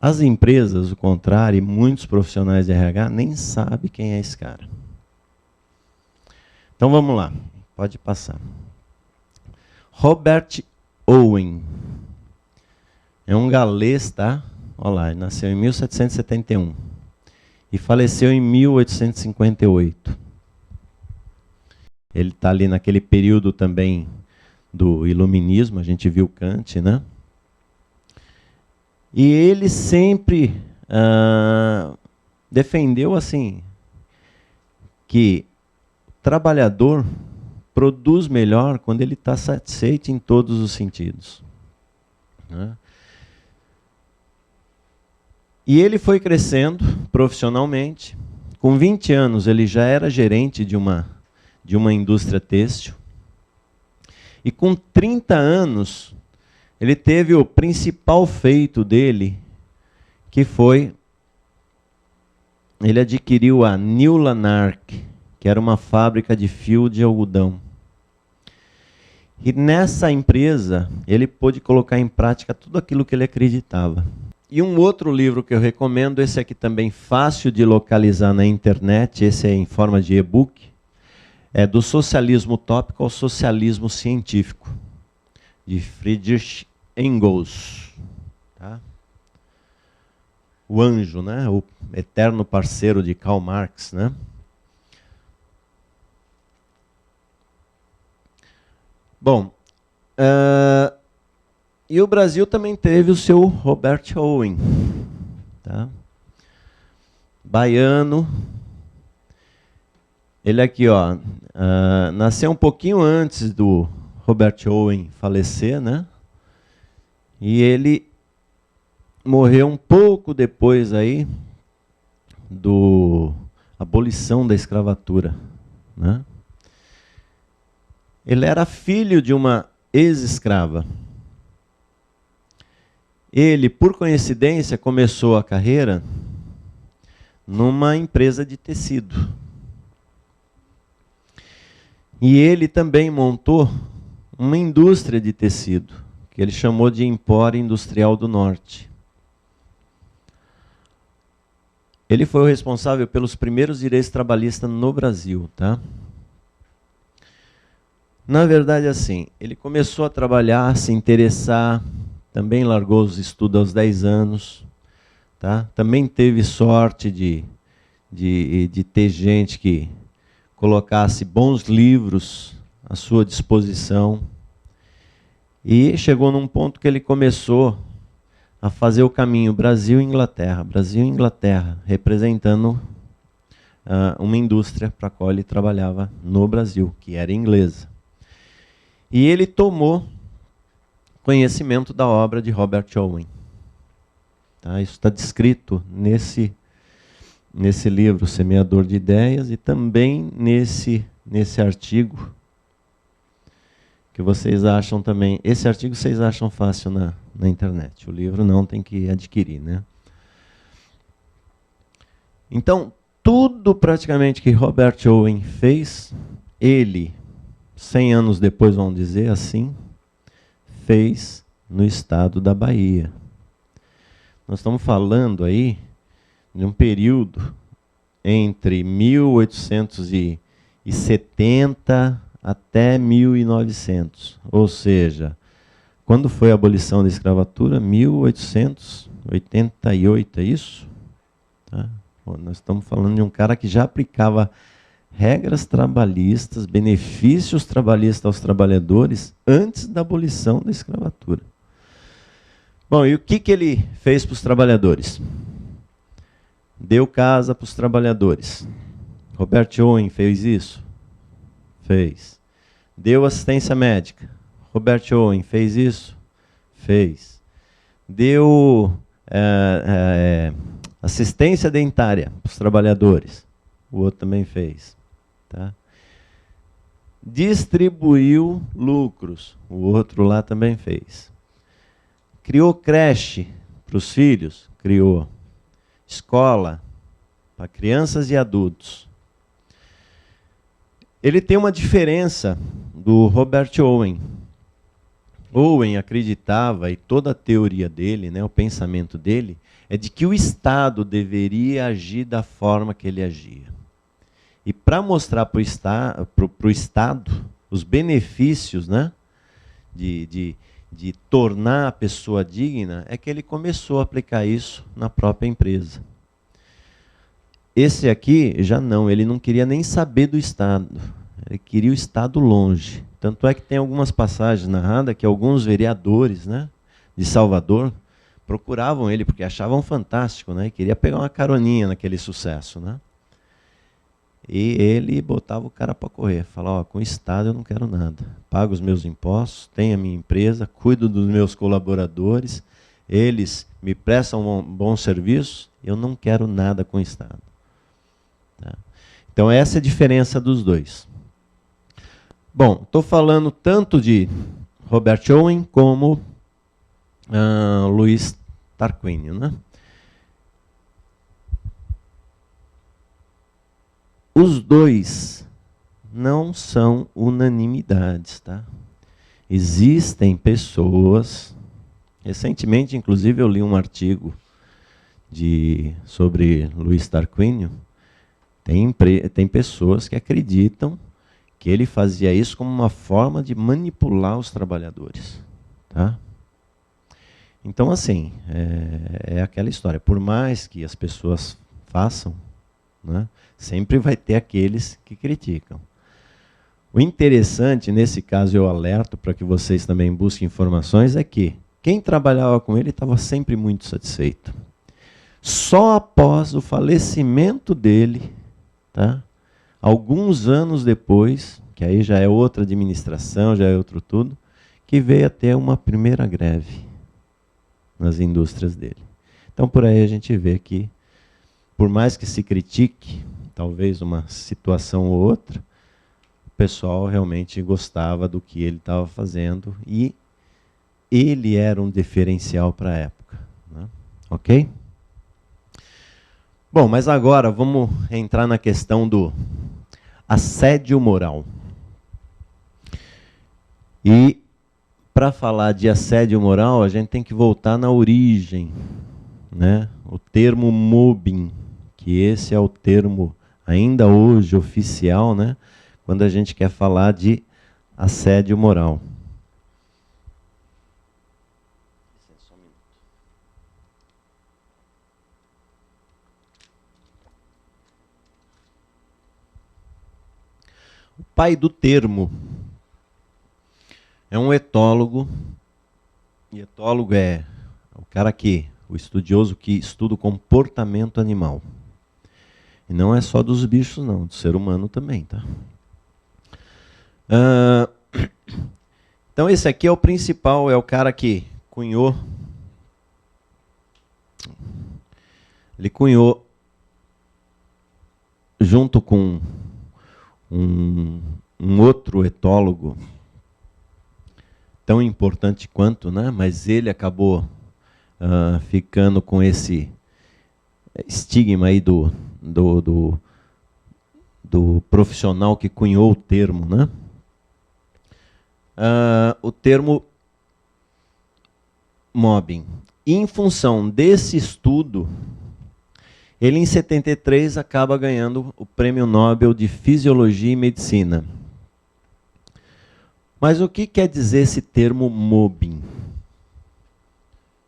As empresas, o contrário, e muitos profissionais de RH nem sabem quem é esse cara. Então vamos lá, pode passar. Robert Owen. É um galês, tá? Olha lá, ele nasceu em 1771 e faleceu em 1858. Ele está ali naquele período também do iluminismo, a gente viu Kant, né? E ele sempre defendeu assim que o trabalhador produz melhor quando ele está satisfeito em todos os sentidos. Né? E ele foi crescendo profissionalmente. Com 20 anos ele já era gerente de uma indústria têxtil. E com 30 anos ele teve o principal feito dele, que foi, ele adquiriu a New Lanark, que era uma fábrica de fio de algodão. E nessa empresa, ele pôde colocar em prática tudo aquilo que ele acreditava. E um outro livro que eu recomendo, esse aqui também fácil de localizar na internet, esse é em forma de e-book, é Do Socialismo Utópico ao Socialismo Científico, de Friedrich Engels. Tá? O anjo, né? O eterno parceiro de Karl Marx. Né? Bom, e o Brasil também teve o seu Robert Owen. Tá? Baiano. Ele aqui, ó, nasceu um pouquinho antes do Robert Owen falecer, né? E ele morreu um pouco depois aí do abolição da escravatura, né? Ele era filho de uma ex-escrava. Ele, por coincidência, começou a carreira numa empresa de tecido. E ele também montou uma indústria de tecido, que ele chamou de Empório Industrial do Norte. Ele foi o responsável pelos primeiros direitos trabalhistas no Brasil, tá? Na verdade, assim, ele começou a trabalhar, a se interessar, também largou os estudos aos 10 anos, tá? Também teve sorte de ter gente que colocasse bons livros à sua disposição. E chegou num ponto que ele começou a fazer o caminho Brasil e Inglaterra, representando uma indústria para a qual ele trabalhava no Brasil, que era inglesa. E ele tomou conhecimento da obra de Robert Owen. Tá? Isso está descrito nesse livro, Semeador de Ideias, e também nesse artigo, que vocês acham também. Esse artigo vocês acham fácil na internet. O livro não, tem que adquirir, né? Então, tudo praticamente que Robert Owen fez, ele, 100 anos depois, vamos dizer assim, fez no estado da Bahia. Nós estamos falando aí de um período entre 1870 até 1900. Ou seja, quando foi a abolição da escravatura? 1888, é isso? Tá? Bom, nós estamos falando de um cara que já aplicava regras trabalhistas, benefícios trabalhistas aos trabalhadores antes da abolição da escravatura. Bom, e o que ele fez para os trabalhadores? Deu casa para os trabalhadores. Robert Owen fez isso? Fez. Deu assistência médica. Robert Owen fez isso? Fez. Deu assistência dentária para os trabalhadores. O outro também fez. Tá? Distribuiu lucros. O outro lá também fez. Criou creche para os filhos? Criou. Escola para crianças e adultos. Ele tem uma diferença do Robert Owen. Owen acreditava, e toda a teoria dele, né, o pensamento dele, é de que o Estado deveria agir da forma que ele agia. E para mostrar para o Estado os benefícios, né, de tornar a pessoa digna, é que ele começou a aplicar isso na própria empresa. Esse aqui já não, ele não queria nem saber do Estado, ele queria o Estado longe. Tanto é que tem algumas passagens narradas que alguns vereadores, né, de Salvador procuravam ele porque achavam fantástico, né, e queria pegar uma caroninha naquele sucesso, né. E ele botava o cara para correr, falava, ó, com o Estado eu não quero nada, pago os meus impostos, tenho a minha empresa, cuido dos meus colaboradores, eles me prestam um bom serviço, eu não quero nada com o Estado. Tá? Então essa é a diferença dos dois. Bom, estou falando tanto de Robert Owen como Louis Tarquínio, né? Os dois não são unanimidades, tá? Existem pessoas, recentemente, inclusive, eu li um artigo sobre Louis Tarquínio. Tem pessoas que acreditam que ele fazia isso como uma forma de manipular os trabalhadores, tá? Então, assim, é aquela história. Por mais que as pessoas façam, né, sempre vai ter aqueles que criticam. O interessante, nesse caso eu alerto para que vocês também busquem informações, é que quem trabalhava com ele estava sempre muito satisfeito. Só após o falecimento dele, tá, alguns anos depois, que aí já é outra administração, já é outro tudo, que veio a ter uma primeira greve nas indústrias dele. Então, por aí a gente vê que, por mais que se critique, talvez uma situação ou outra, o pessoal realmente gostava do que ele estava fazendo e ele era um diferencial para a época. Né? Ok? Bom, mas agora vamos entrar na questão do assédio moral. E para falar de assédio moral, a gente tem que voltar na origem, né? O termo mobbing, que esse é o termo ainda hoje oficial, né? Quando a gente quer falar de assédio moral. O pai do termo é um etólogo, e etólogo é o cara o estudioso que estuda o comportamento animal. E não é só dos bichos, não, do ser humano também, tá? Então esse aqui é o principal, é o cara que cunhou. Ele cunhou, junto com um outro etólogo, tão importante quanto, né? Mas ele acabou ficando com esse estigma aí do profissional que cunhou o termo, né? O termo mobbing. E em função desse estudo, ele em 73 acaba ganhando o Prêmio Nobel de Fisiologia e Medicina. Mas o que quer dizer esse termo mobbing?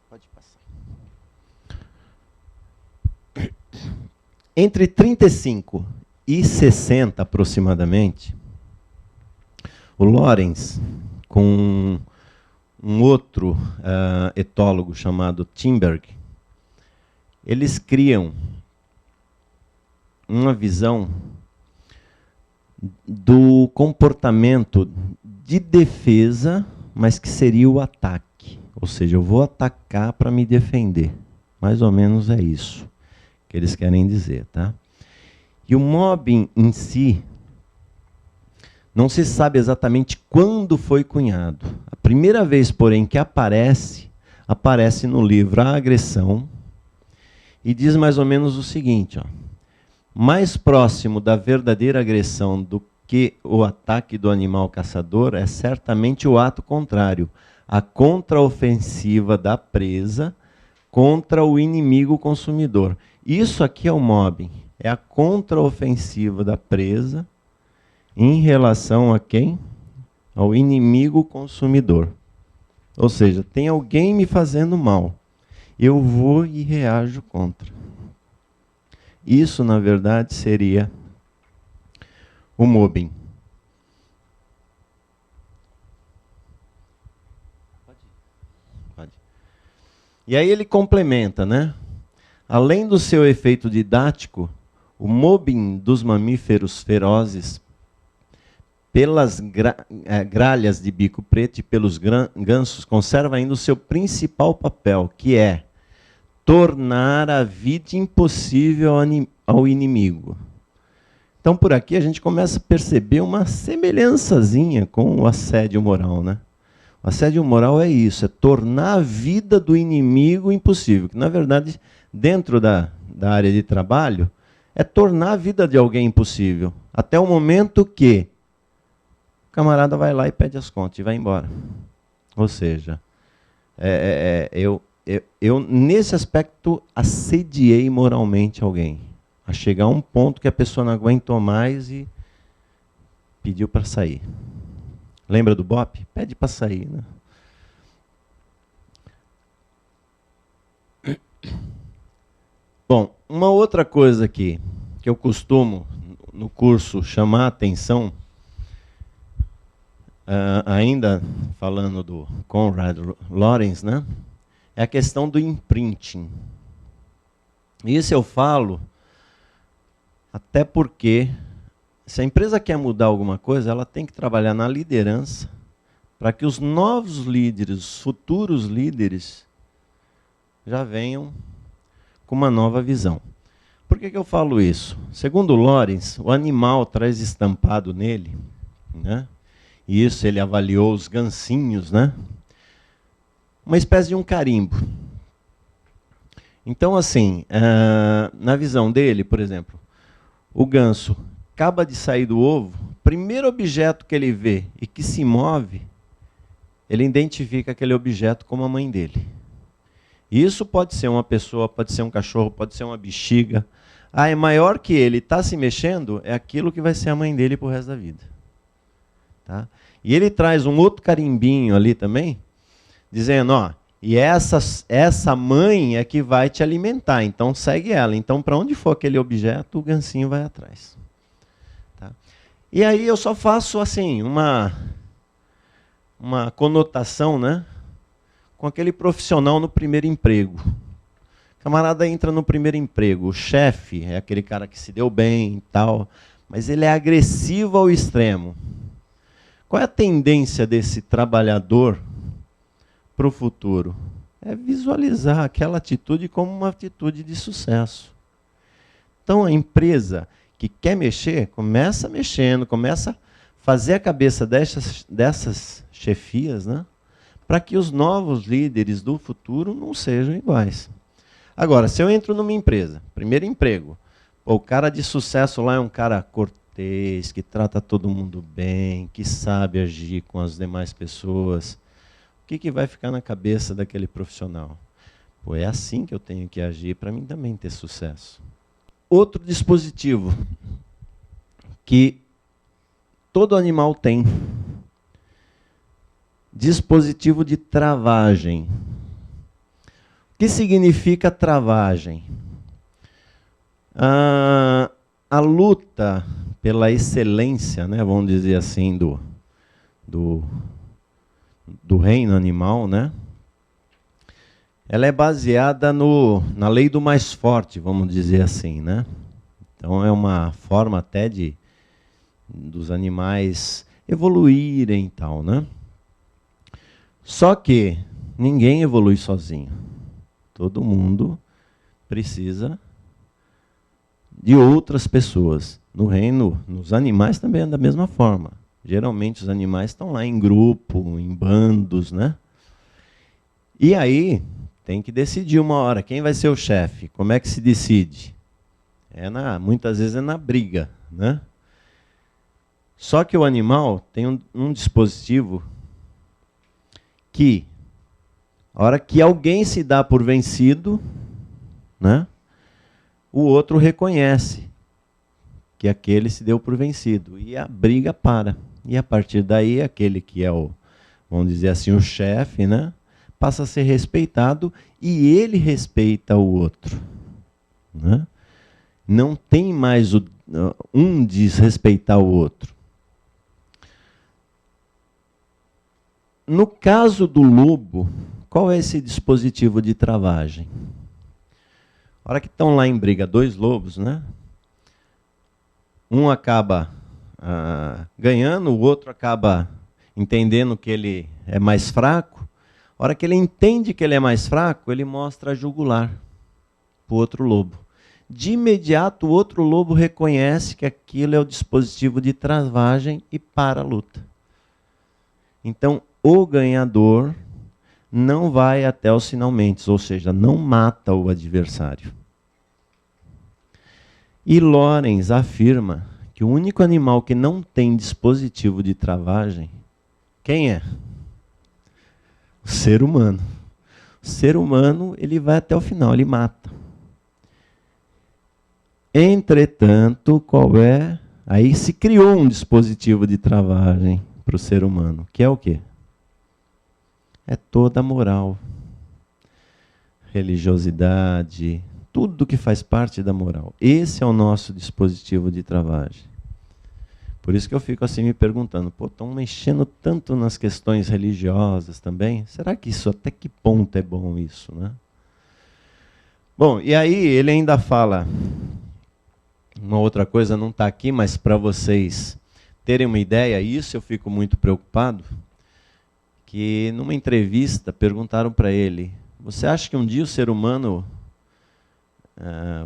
Pode passar. Entre 35 e 60 aproximadamente, o Lorenz, com um outro etólogo chamado Timberg, eles criam uma visão do comportamento de defesa, mas que seria o ataque. Ou seja, eu vou atacar para me defender. Mais ou menos é isso que eles querem dizer, tá? E o mobbing em si, não se sabe exatamente quando foi cunhado. A primeira vez, porém, que aparece no livro A Agressão, e diz mais ou menos o seguinte, ó: mais próximo da verdadeira agressão do que o ataque do animal caçador é certamente o ato contrário, a contraofensiva da presa contra o inimigo consumidor. Isso aqui é o mobbing, é a contraofensiva da presa em relação a quem? Ao inimigo consumidor. Ou seja, tem alguém me fazendo mal, eu vou e reajo contra. Isso, na verdade, seria o mobbing. Pode. E aí ele complementa, né? Além do seu efeito didático, o mobbing dos mamíferos ferozes, pelas gralhas de bico preto e pelos gansos, conserva ainda o seu principal papel, que é tornar a vida impossível ao inimigo. Então, por aqui, a gente começa a perceber uma semelhançazinha com o assédio moral, né? O assédio moral é isso, é tornar a vida do inimigo impossível. Que, na verdade, dentro da área de trabalho, é tornar a vida de alguém impossível. Até o momento que o camarada vai lá e pede as contas e vai embora. Ou seja, eu, nesse aspecto, assediei moralmente alguém. A chegar a um ponto que a pessoa não aguentou mais e pediu para sair. Lembra do BOP? Pede para sair, né? Bom, uma outra coisa aqui, que eu costumo, no curso, chamar a atenção, ainda falando do Konrad Lorenz, né? É a questão do imprinting. Isso eu falo até porque se a empresa quer mudar alguma coisa, ela tem que trabalhar na liderança para que os novos líderes, os futuros líderes, já venham com uma nova visão. Por que eu falo isso? Segundo Lorenz, o animal traz estampado nele, né? E isso ele avaliou os gansinhos, né? Uma espécie de um carimbo. Então, assim, na visão dele, por exemplo, o ganso acaba de sair do ovo, o primeiro objeto que ele vê e que se move, ele identifica aquele objeto como a mãe dele. Isso pode ser uma pessoa, pode ser um cachorro, pode ser uma bexiga. Ah, é maior que ele, está se mexendo, é aquilo que vai ser a mãe dele para o resto da vida. Tá? E ele traz um outro carimbinho ali também, dizendo, ó, e essa mãe é que vai te alimentar, então segue ela. Então, para onde for aquele objeto, o gansinho vai atrás. Tá? E aí eu só faço assim, uma conotação, né, com aquele profissional no primeiro emprego. O camarada entra no primeiro emprego, o chefe é aquele cara que se deu bem e tal, mas ele é agressivo ao extremo. Qual é a tendência desse trabalhador para o futuro? É visualizar aquela atitude como uma atitude de sucesso. Então, a empresa que quer mexer, começa mexendo, começa a fazer a cabeça dessas chefias, né, para que os novos líderes do futuro não sejam iguais. Agora, se eu entro numa empresa, primeiro emprego, o cara de sucesso lá é um cara cortês, que trata todo mundo bem, que sabe agir com as demais pessoas, o que vai ficar na cabeça daquele profissional? Pô, é assim que eu tenho que agir para mim também ter sucesso. Outro dispositivo que todo animal tem, dispositivo de travagem. O que significa travagem? A luta pela excelência, né, vamos dizer assim, do reino animal, né? Ela é baseada na lei do mais forte, vamos dizer assim, né? Então é uma forma até dos animais evoluírem e tal, né? Só que ninguém evolui sozinho. Todo mundo precisa de outras pessoas. No reino, nos animais também é da mesma forma. Geralmente os animais estão lá em grupo, em bandos, né? E aí tem que decidir uma hora quem vai ser o chefe. Como é que se decide? Muitas vezes é na briga, né? Só que o animal tem um dispositivo que, a hora que alguém se dá por vencido, né, o outro reconhece que aquele se deu por vencido. E a briga para. E a partir daí, aquele que é vamos dizer assim, o chefe, né, passa a ser respeitado e ele respeita o outro. Né? Não tem mais um desrespeitar o outro. No caso do lobo, qual é esse dispositivo de travagem? A hora que estão lá em briga dois lobos, né? Um acaba ganhando, o outro acaba entendendo que ele é mais fraco. A hora que ele entende que ele é mais fraco, ele mostra a jugular para o outro lobo. De imediato, o outro lobo reconhece que aquilo é o dispositivo de travagem e para a luta. Então, o ganhador não vai até os finalmente, ou seja, não mata o adversário. E Lorenz afirma que o único animal que não tem dispositivo de travagem, quem é? O ser humano. O ser humano, ele vai até o final, ele mata. Entretanto, qual é? Aí se criou um dispositivo de travagem para o ser humano, que é o quê? É toda a moral, religiosidade, tudo que faz parte da moral. Esse é o nosso dispositivo de travagem. Por isso que eu fico assim me perguntando, estão mexendo tanto nas questões religiosas também? Será que isso, até que ponto é bom isso, né? Bom, e aí ele ainda fala uma outra coisa não está aqui, mas para vocês terem uma ideia, isso eu fico muito preocupado, que numa entrevista perguntaram para ele, você acha que um dia o ser humano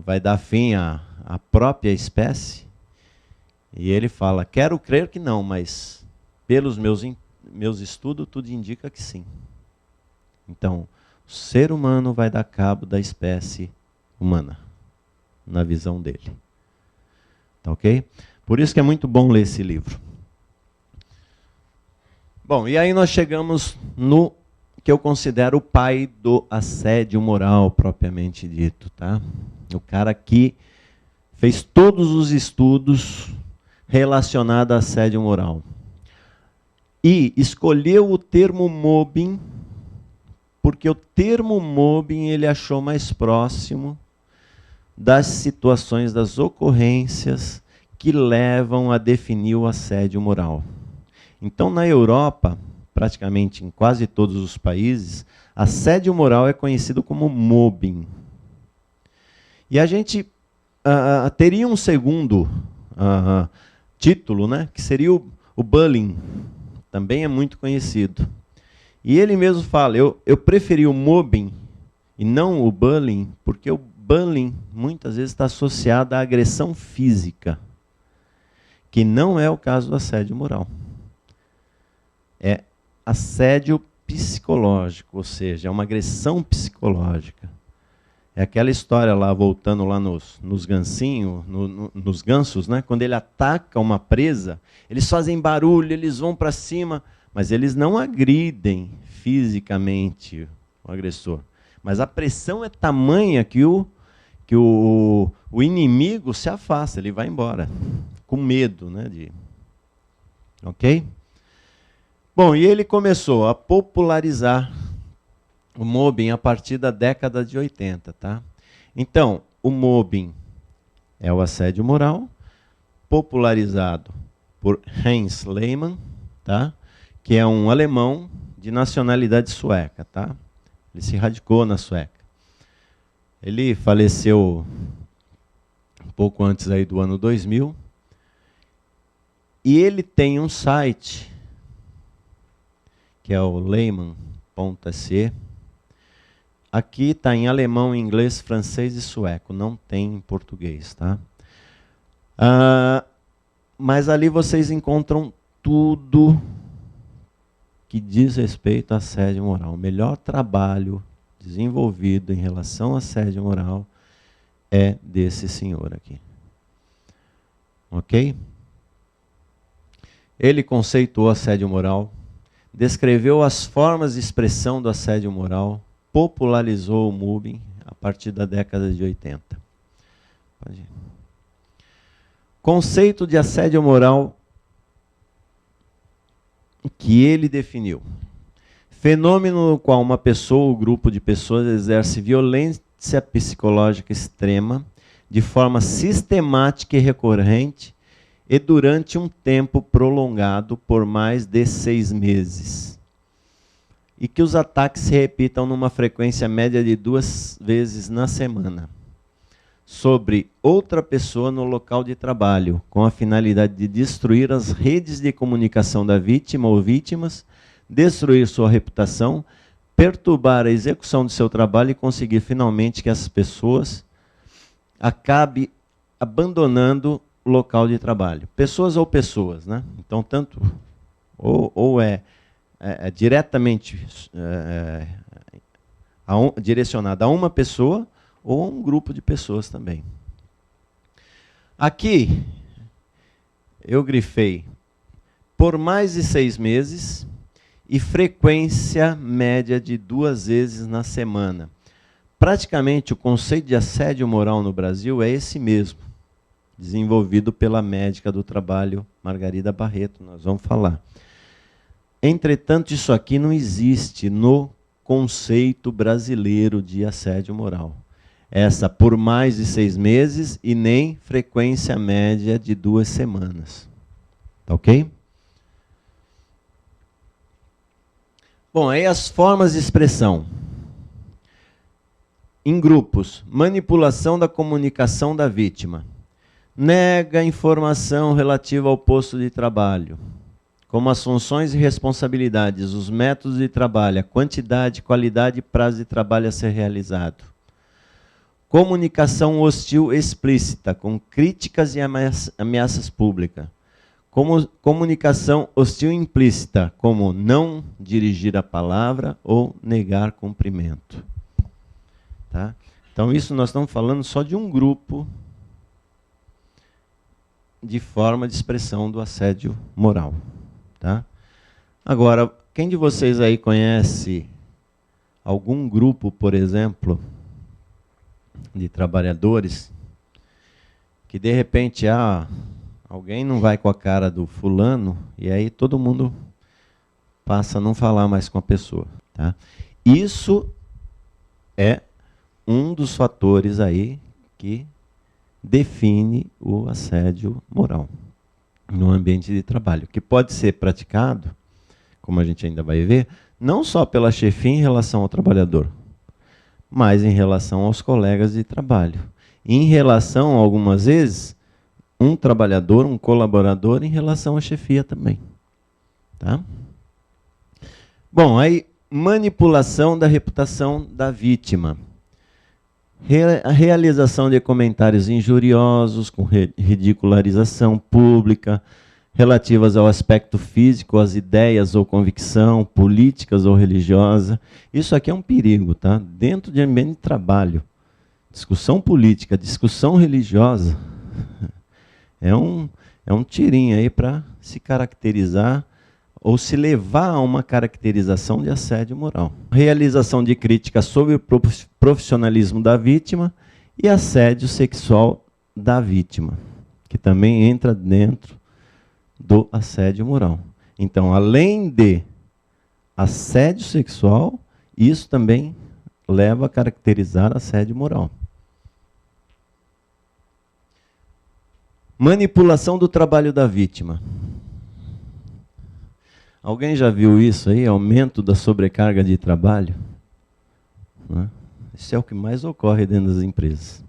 vai dar fim à própria espécie? E ele fala, quero crer que não, mas pelos meus estudos tudo indica que sim. Então, o ser humano vai dar cabo da espécie humana, na visão dele. Tá ok? Por isso que é muito bom ler esse livro. Bom, e aí nós chegamos no que eu considero o pai do assédio moral, propriamente dito, tá? O cara que fez todos os estudos relacionados a assédio moral. E escolheu o termo mobbing, porque o termo mobbing ele achou mais próximo das situações, das ocorrências que levam a definir o assédio moral. Então, na Europa, praticamente em quase todos os países, assédio moral é conhecido como mobbing. E a gente teria um segundo título, né, que seria o bullying. Também é muito conhecido. E ele mesmo fala, eu preferi o mobbing e não o bullying, porque o bullying muitas vezes está associado à agressão física, que não é o caso do assédio moral. É assédio psicológico, ou seja, é uma agressão psicológica. É aquela história lá, voltando lá nos gansinhos, nos gansos, né? Quando ele ataca uma presa, eles fazem barulho, eles vão para cima, mas eles não agridem fisicamente o agressor. Mas a pressão é tamanha que o inimigo se afasta, ele vai embora, com medo, né? Ok? Bom, e ele começou a popularizar o mobbing a partir da década de 80, tá? Então, o mobbing é o assédio moral, popularizado por Hans Lehmann, tá? Que é um alemão de nacionalidade sueca, tá? Ele se radicou na Sueca. Ele faleceu um pouco antes aí do ano 2000. E ele tem um site, que é o lehmann.se. Aqui está em alemão, inglês, francês e sueco. Não tem em português, tá? Mas ali vocês encontram tudo que diz respeito a assédio moral. O melhor trabalho desenvolvido em relação a assédio moral é desse senhor aqui. Ok? Ele conceituou assédio moral, descreveu as formas de expressão do assédio moral, popularizou o mobbing a partir da década de 80. Pode ir. Conceito de assédio moral que ele definiu. Fenômeno no qual uma pessoa ou grupo de pessoas exerce violência psicológica extrema de forma sistemática e recorrente e durante um tempo prolongado por mais de 6 meses. E que os ataques se repitam numa frequência média de 2 vezes na semana. Sobre outra pessoa no local de trabalho, com a finalidade de destruir as redes de comunicação da vítima ou vítimas, destruir sua reputação, perturbar a execução de seu trabalho e conseguir finalmente que essas pessoas acabem abandonando o local de trabalho. Pessoas ou pessoas, né? Então, tanto ou é diretamente direcionado a uma pessoa ou a um grupo de pessoas também. Aqui, eu grifei por mais de 6 meses e frequência média de 2 vezes na semana. Praticamente, o conceito de assédio moral no Brasil é esse mesmo, desenvolvido pela médica do trabalho, Margarida Barreto, nós vamos falar. Entretanto, isso aqui não existe no conceito brasileiro de assédio moral. Essa por mais de 6 meses e nem frequência média de 2 semanas. Tá ok? Bom, aí as formas de expressão. Em grupos, manipulação da comunicação da vítima. Nega informação relativa ao posto de trabalho, como as funções e responsabilidades, os métodos de trabalho, a quantidade, qualidade e prazo de trabalho a ser realizado. Comunicação hostil explícita, com críticas e ameaças públicas. Comunicação hostil implícita, como não dirigir a palavra ou negar cumprimento. Tá? Então, isso nós estamos falando só de um grupo de forma de expressão do assédio moral. Tá? Agora, quem de vocês aí conhece algum grupo, por exemplo, de trabalhadores, que de repente alguém não vai com a cara do fulano, e aí todo mundo passa a não falar mais com a pessoa. Tá? Isso é um dos fatores aí que define o assédio moral no ambiente de trabalho, que pode ser praticado, como a gente ainda vai ver, não só pela chefia em relação ao trabalhador, mas em relação aos colegas de trabalho. E em relação, algumas vezes, um trabalhador, um colaborador, em relação à chefia também. Tá? Bom, aí, manipulação da reputação da vítima. A realização de comentários injuriosos, com ridicularização pública, relativas ao aspecto físico, às ideias ou convicção, políticas ou religiosa. Isso aqui é um perigo, tá? Dentro de ambiente de trabalho. Discussão política, discussão religiosa, é um tirinho aí para se caracterizar ou se levar a uma caracterização de assédio moral. Realização de críticas sobre o profissionalismo da vítima e assédio sexual da vítima, que também entra dentro do assédio moral. Então, além de assédio sexual, isso também leva a caracterizar assédio moral. Manipulação do trabalho da vítima. Alguém já viu isso aí? Aumento da sobrecarga de trabalho? Isso é o que mais ocorre dentro das empresas.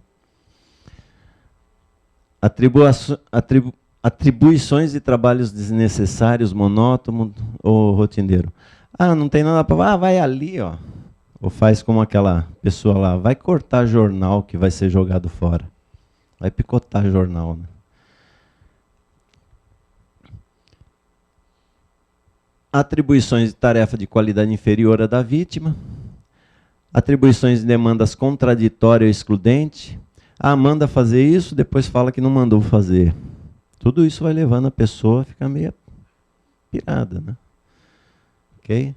Atribuições de trabalhos desnecessários, monótono ou rotineiro. Não tem nada para... vai ali, ó. Ou faz como aquela pessoa lá, vai cortar jornal que vai ser jogado fora. Vai picotar jornal, né? Atribuições de tarefa de qualidade inferior à da vítima. Atribuições de demandas contraditórias ou excludentes. Manda fazer isso, depois fala que não mandou fazer. Tudo isso vai levando a pessoa a ficar meio pirada, né? Ok?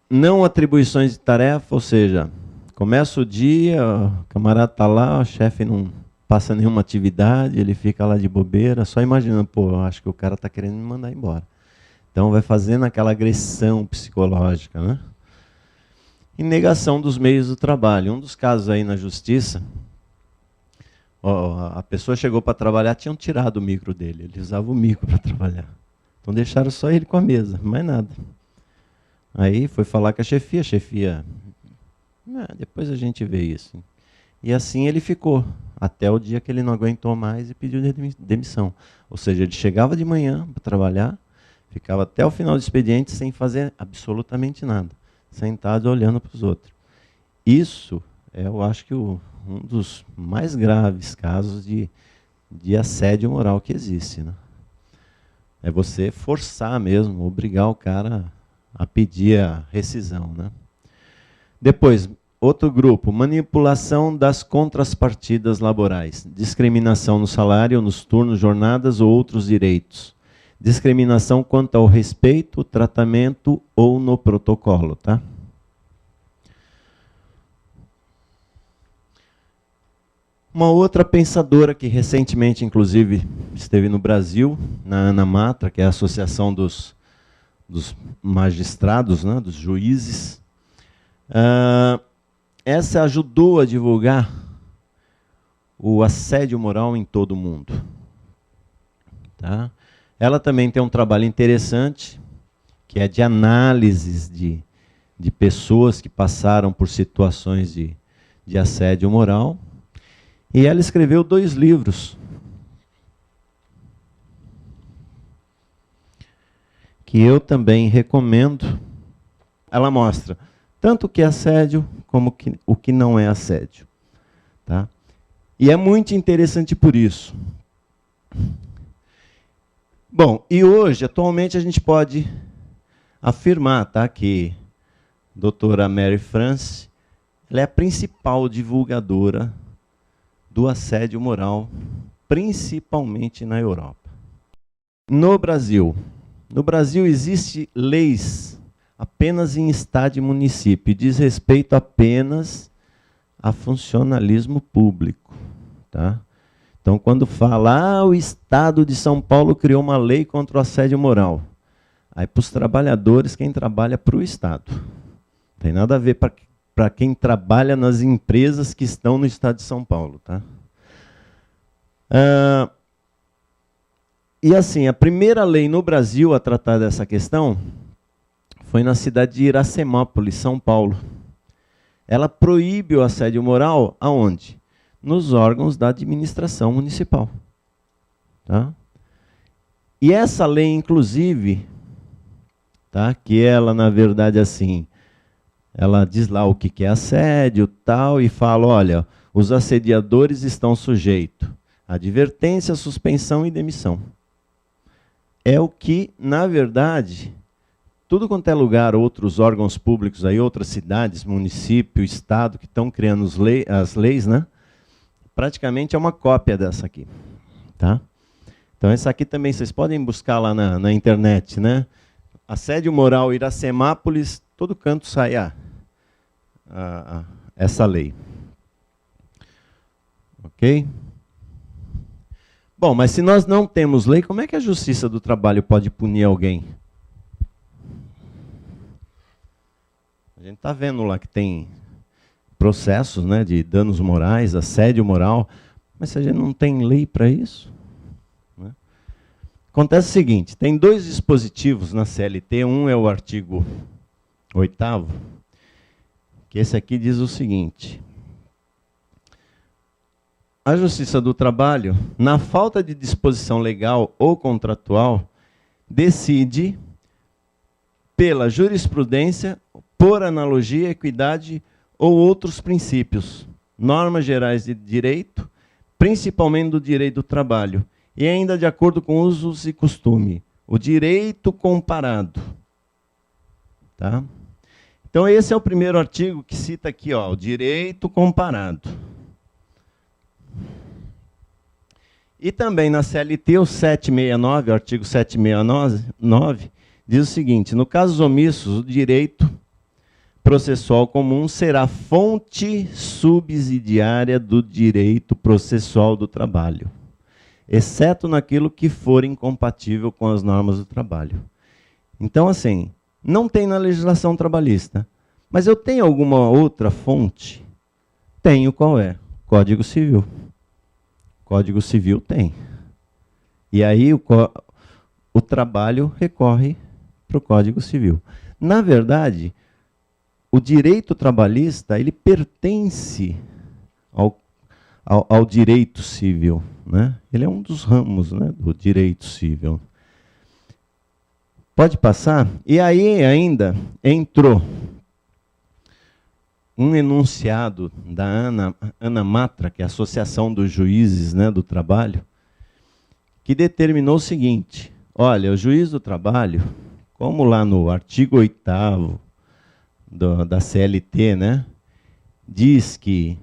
Não atribuições de tarefa, ou seja, começa o dia, o camarada está lá, o chefe não passa nenhuma atividade, ele fica lá de bobeira, só imaginando, acho que o cara está querendo me mandar embora. Então vai fazendo aquela agressão psicológica, né? E negação dos meios do trabalho. Um dos casos aí na justiça, a pessoa chegou para trabalhar, tinham tirado o micro dele, ele usava o micro para trabalhar. Então deixaram só ele com a mesa, mais nada. Aí foi falar com a chefia, depois a gente vê isso. E assim ele ficou, até o dia que ele não aguentou mais e pediu demissão. Ou seja, ele chegava de manhã para trabalhar, ficava até o final do expediente sem fazer absolutamente nada, sentado olhando para os outros. Isso é, eu acho que um dos mais graves casos de assédio moral que existe, né? É você forçar mesmo, obrigar o cara a pedir a rescisão, né? Depois, outro grupo, manipulação das contrapartidas laborais, discriminação no salário, nos turnos, jornadas ou outros direitos. Discriminação quanto ao respeito, tratamento ou no protocolo, tá? Uma outra pensadora que recentemente, inclusive, esteve no Brasil, na ANAMATRA, que é a Associação dos Magistrados, né, dos Juízes, essa ajudou a divulgar o assédio moral em todo o mundo. Tá? Ela também tem um trabalho interessante, que é de análises de pessoas que passaram por situações de assédio moral. E ela escreveu 2 livros que eu também recomendo. Ela mostra tanto o que é assédio como o que não é assédio. Tá? E é muito interessante por isso. Bom, e hoje, atualmente, a gente pode afirmar, tá, que a doutora Mary France, ela é a principal divulgadora do assédio moral, principalmente na Europa. No Brasil existem leis apenas em estado e município, diz respeito apenas a funcionalismo público. Tá? Então, quando fala, o Estado de São Paulo criou uma lei contra o assédio moral. Aí, para os trabalhadores, quem trabalha para o Estado. Não tem nada a ver para quem trabalha nas empresas que estão no Estado de São Paulo. Tá? E assim, a primeira lei no Brasil a tratar dessa questão foi na cidade de Iracemápolis, São Paulo. Ela proíbe o assédio moral aonde? Nos órgãos da administração municipal. Tá? E essa lei, inclusive, tá, que ela, na verdade, assim, ela diz lá o que é assédio tal, e fala, olha, os assediadores estão sujeitos a advertência, suspensão e demissão. É o que, na verdade, tudo quanto é lugar, outros órgãos públicos, aí, outras cidades, município, estado, que estão criando as leis, né? Praticamente é uma cópia dessa aqui. Tá? Então, essa aqui também vocês podem buscar lá na internet. Né? Assédio moral Iracemápolis, todo canto sai essa lei. Ok? Bom, mas se nós não temos lei, como é que a Justiça do Trabalho pode punir alguém? A gente está vendo lá que tem processos, né, de danos morais, assédio moral, mas se a gente não tem lei para isso... Né? Acontece o seguinte, tem dois dispositivos na CLT, um é o artigo 8º, que esse aqui diz o seguinte: a Justiça do Trabalho, na falta de disposição legal ou contratual, decide pela jurisprudência, por analogia, equidade ou outros princípios, normas gerais de direito, principalmente do direito do trabalho, e ainda de acordo com usos e costume, o direito comparado. Tá? Então, esse é o primeiro artigo que cita aqui, ó, o direito comparado. E também na CLT, o 769, o artigo 769, diz o seguinte: no caso dos omissos, o direito processual comum será fonte subsidiária do direito processual do trabalho, exceto naquilo que for incompatível com as normas do trabalho. Então, assim, não tem na legislação trabalhista, mas eu tenho alguma outra fonte? Tenho. Qual é? Código Civil. Código Civil tem. E aí o trabalho recorre para o Código Civil. Na verdade, o direito trabalhista, ele pertence ao direito civil. Né? Ele é um dos ramos, né, do direito civil. Pode passar? E aí ainda entrou um enunciado da ANAMATRA, que é a Associação dos Juízes, né, do Trabalho, que determinou o seguinte: olha, o juiz do trabalho, como lá no artigo 8º da CLT, né, diz que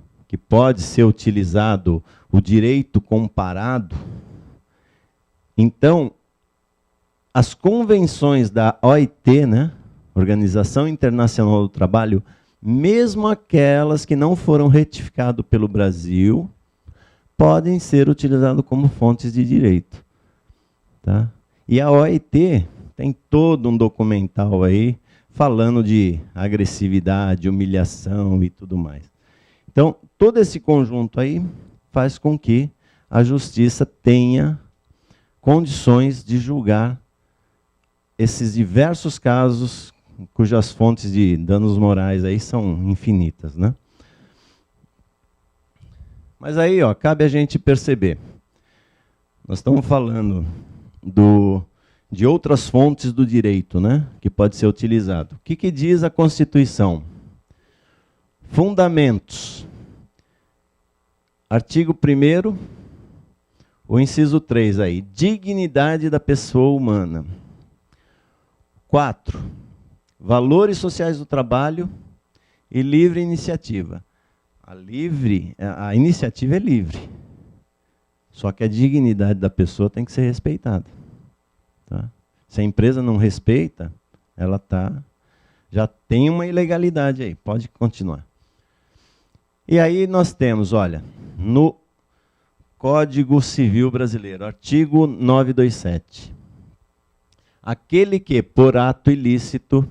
pode ser utilizado o direito comparado, então, as convenções da OIT, né, Organização Internacional do Trabalho, mesmo aquelas que não foram retificadas pelo Brasil, podem ser utilizadas como fontes de direito. Tá? E a OIT tem todo um documental aí falando de agressividade, humilhação e tudo mais. Então, todo esse conjunto aí faz com que a justiça tenha condições de julgar esses diversos casos cujas fontes de danos morais aí são infinitas, né? Mas aí, ó, cabe a gente perceber. Nós estamos falando de outras fontes do direito, né, que pode ser utilizado. O que diz a Constituição? Fundamentos. Artigo 1º, o inciso 3 aí, dignidade da pessoa humana. 4, valores sociais do trabalho e livre iniciativa. A iniciativa é livre, só que a dignidade da pessoa tem que ser respeitada. Tá? Se a empresa não respeita, ela já tem uma ilegalidade aí, pode continuar. E aí nós temos, olha, no Código Civil Brasileiro, artigo 927. Aquele que, por ato ilícito,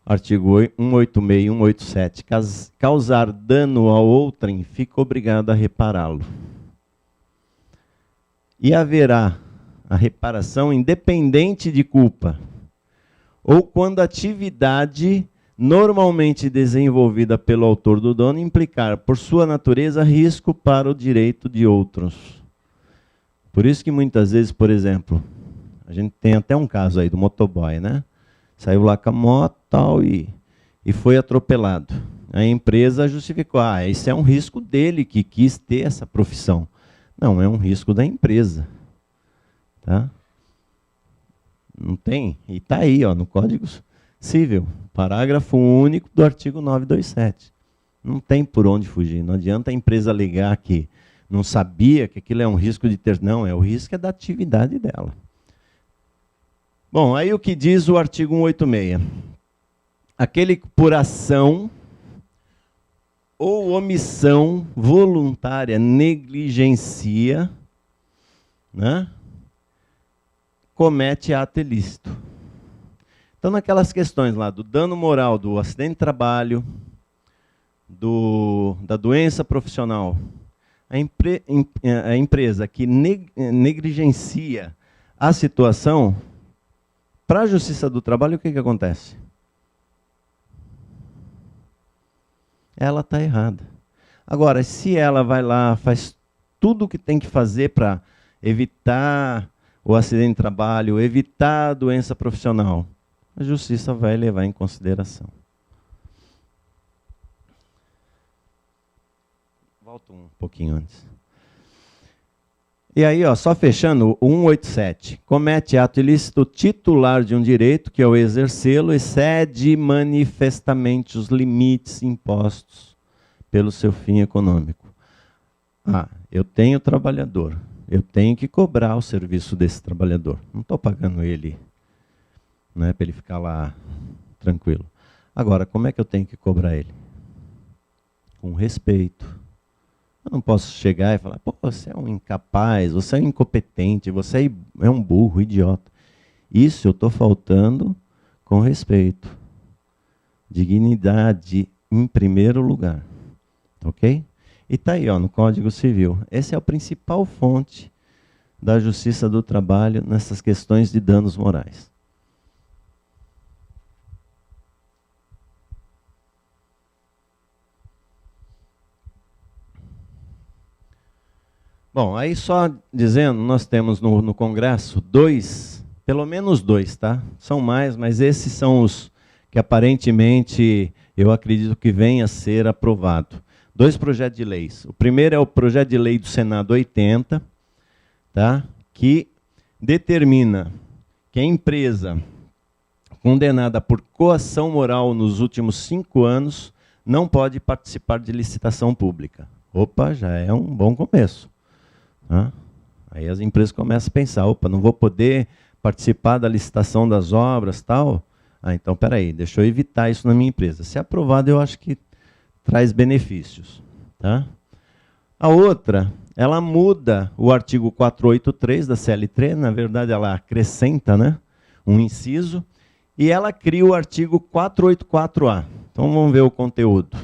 artigo 186 e 187, causar dano a outrem, fica obrigado a repará-lo. E haverá a reparação independente de culpa, ou quando a atividade normalmente desenvolvida pelo autor do dano implicar, por sua natureza, risco para o direito de outros. Por isso que muitas vezes, por exemplo, a gente tem até um caso aí do motoboy, né? Saiu lá com a moto tal, e foi atropelado. A empresa justificou, esse é um risco dele que quis ter essa profissão. Não, é um risco da empresa. Tá? Não tem? E está aí, ó, no Código Civil, parágrafo único do artigo 927. Não tem por onde fugir. Não adianta a empresa alegar que não sabia que aquilo é um risco de ter. Não, o risco é da atividade dela. Bom, aí o que diz o artigo 186? Aquele que por ação ou omissão voluntária negligencia, né, comete ato ilícito. Então, naquelas questões lá do dano moral, do acidente de trabalho, da doença profissional, a empresa que negligencia a situação, para a Justiça do Trabalho, o que acontece? Ela está errada. Agora, se ela vai lá, faz tudo o que tem que fazer para evitar o acidente de trabalho, evitar a doença profissional, a Justiça vai levar em consideração. Volto um pouquinho antes. E aí, ó, só fechando, o 187. Comete ato ilícito titular de um direito, que ao exercê-lo excede manifestamente os limites impostos pelo seu fim econômico. Eu tenho trabalhador, eu tenho que cobrar o serviço desse trabalhador. Não estou pagando ele, né, para ele ficar lá tranquilo. Agora, como é que eu tenho que cobrar ele? Com respeito. Eu não posso chegar e falar, pô, você é um incapaz, você é um incompetente, você é um burro, idiota. Isso eu estou faltando com respeito. Dignidade em primeiro lugar. Ok? E está aí, ó, no Código Civil. Essa é a principal fonte da Justiça do Trabalho nessas questões de danos morais. Bom, aí só dizendo, nós temos no Congresso pelo menos dois, tá? São mais, mas esses são os que aparentemente eu acredito que venha a ser aprovado. 2 projetos de leis. O primeiro é o projeto de lei do Senado 80, tá? Que determina que a empresa condenada por coação moral nos últimos 5 anos não pode participar de licitação pública. Opa, já é um bom começo. Aí as empresas começam a pensar, opa, não vou poder participar da licitação das obras, tal. Então, peraí, deixa eu evitar isso na minha empresa. Se aprovado, eu acho que traz benefícios. Tá? A outra, ela muda o artigo 483 da CLT, na verdade ela acrescenta, né, um inciso, e ela cria o artigo 484A. Então vamos ver o conteúdo.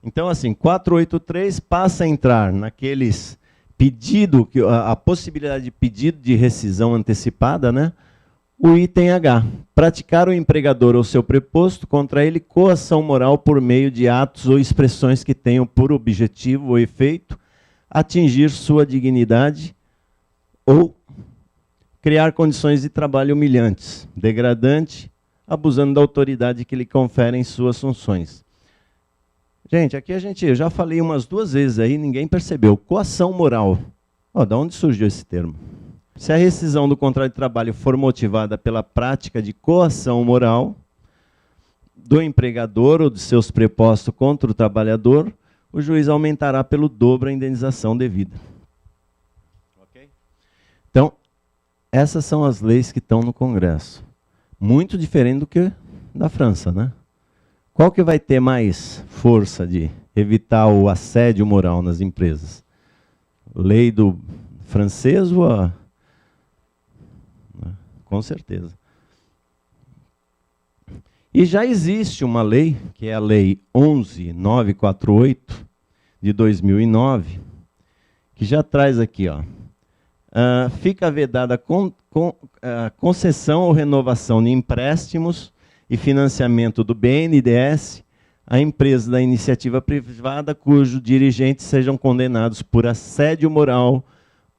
Então assim, 483 passa a entrar naqueles pedido, a possibilidade de pedido de rescisão antecipada, né? O item H, praticar o empregador ou seu preposto contra ele coação moral por meio de atos ou expressões que tenham por objetivo ou efeito atingir sua dignidade ou criar condições de trabalho humilhantes, degradante, abusando da autoridade que lhe confere em suas funções. Gente, aqui eu já falei umas 2 vezes aí, ninguém percebeu. Coação moral. Da onde surgiu esse termo? Se a rescisão do contrato de trabalho for motivada pela prática de coação moral do empregador ou de seus prepostos contra o trabalhador, o juiz aumentará pelo dobro a indenização devida. Ok? Então, essas são as leis que estão no Congresso. Muito diferente do que da França, né? Qual que vai ter mais força de evitar o assédio moral nas empresas? Lei do francês ou a... Com certeza. E já existe uma lei, que é a Lei 11.948, de 2009, que já traz aqui, fica vedada concessão ou renovação de empréstimos e financiamento do BNDES a empresas da iniciativa privada cujos dirigentes sejam condenados por assédio moral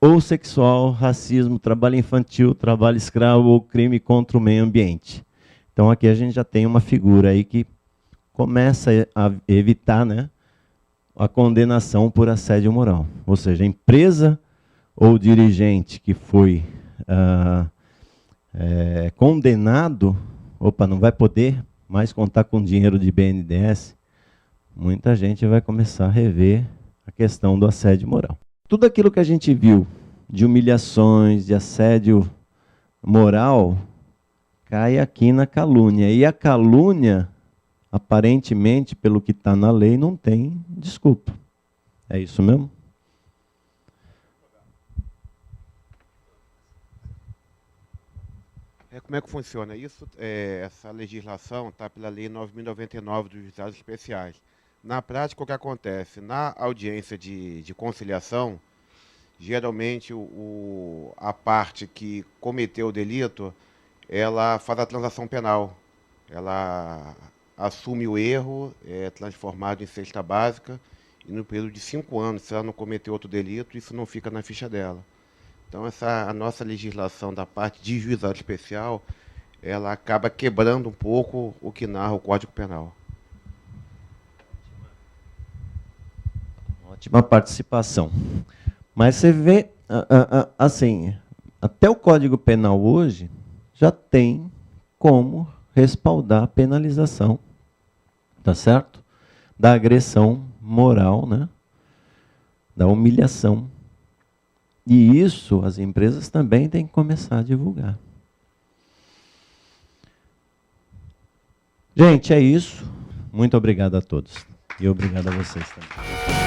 ou sexual, racismo, trabalho infantil, trabalho escravo ou crime contra o meio ambiente. Então aqui a gente já tem uma figura aí que começa a evitar, né, a condenação por assédio moral. Ou seja, a empresa ou dirigente que foi condenado, não vai poder mais contar com dinheiro de BNDES, muita gente vai começar a rever a questão do assédio moral. Tudo aquilo que a gente viu de humilhações, de assédio moral, cai aqui na calúnia. E a calúnia, aparentemente, pelo que está na lei, não tem desculpa. É isso mesmo? Como é que funciona isso? Essa legislação está pela Lei 9.099 dos Juizados Especiais. Na prática, o que acontece? Na audiência de conciliação, geralmente a parte que cometeu o delito, ela faz a transação penal. Ela assume o erro, é transformado em cesta básica, e no período de 5 anos, se ela não cometeu outro delito, isso não fica na ficha dela. Então, a nossa legislação da parte de juizado especial, ela acaba quebrando um pouco o que narra o Código Penal. Ótima participação. Mas você vê, assim, até o Código Penal hoje já tem como respaldar a penalização, tá certo? Da agressão moral, né? Da humilhação. E isso as empresas também têm que começar a divulgar. Gente, é isso. Muito obrigado a todos. E obrigado a vocês também.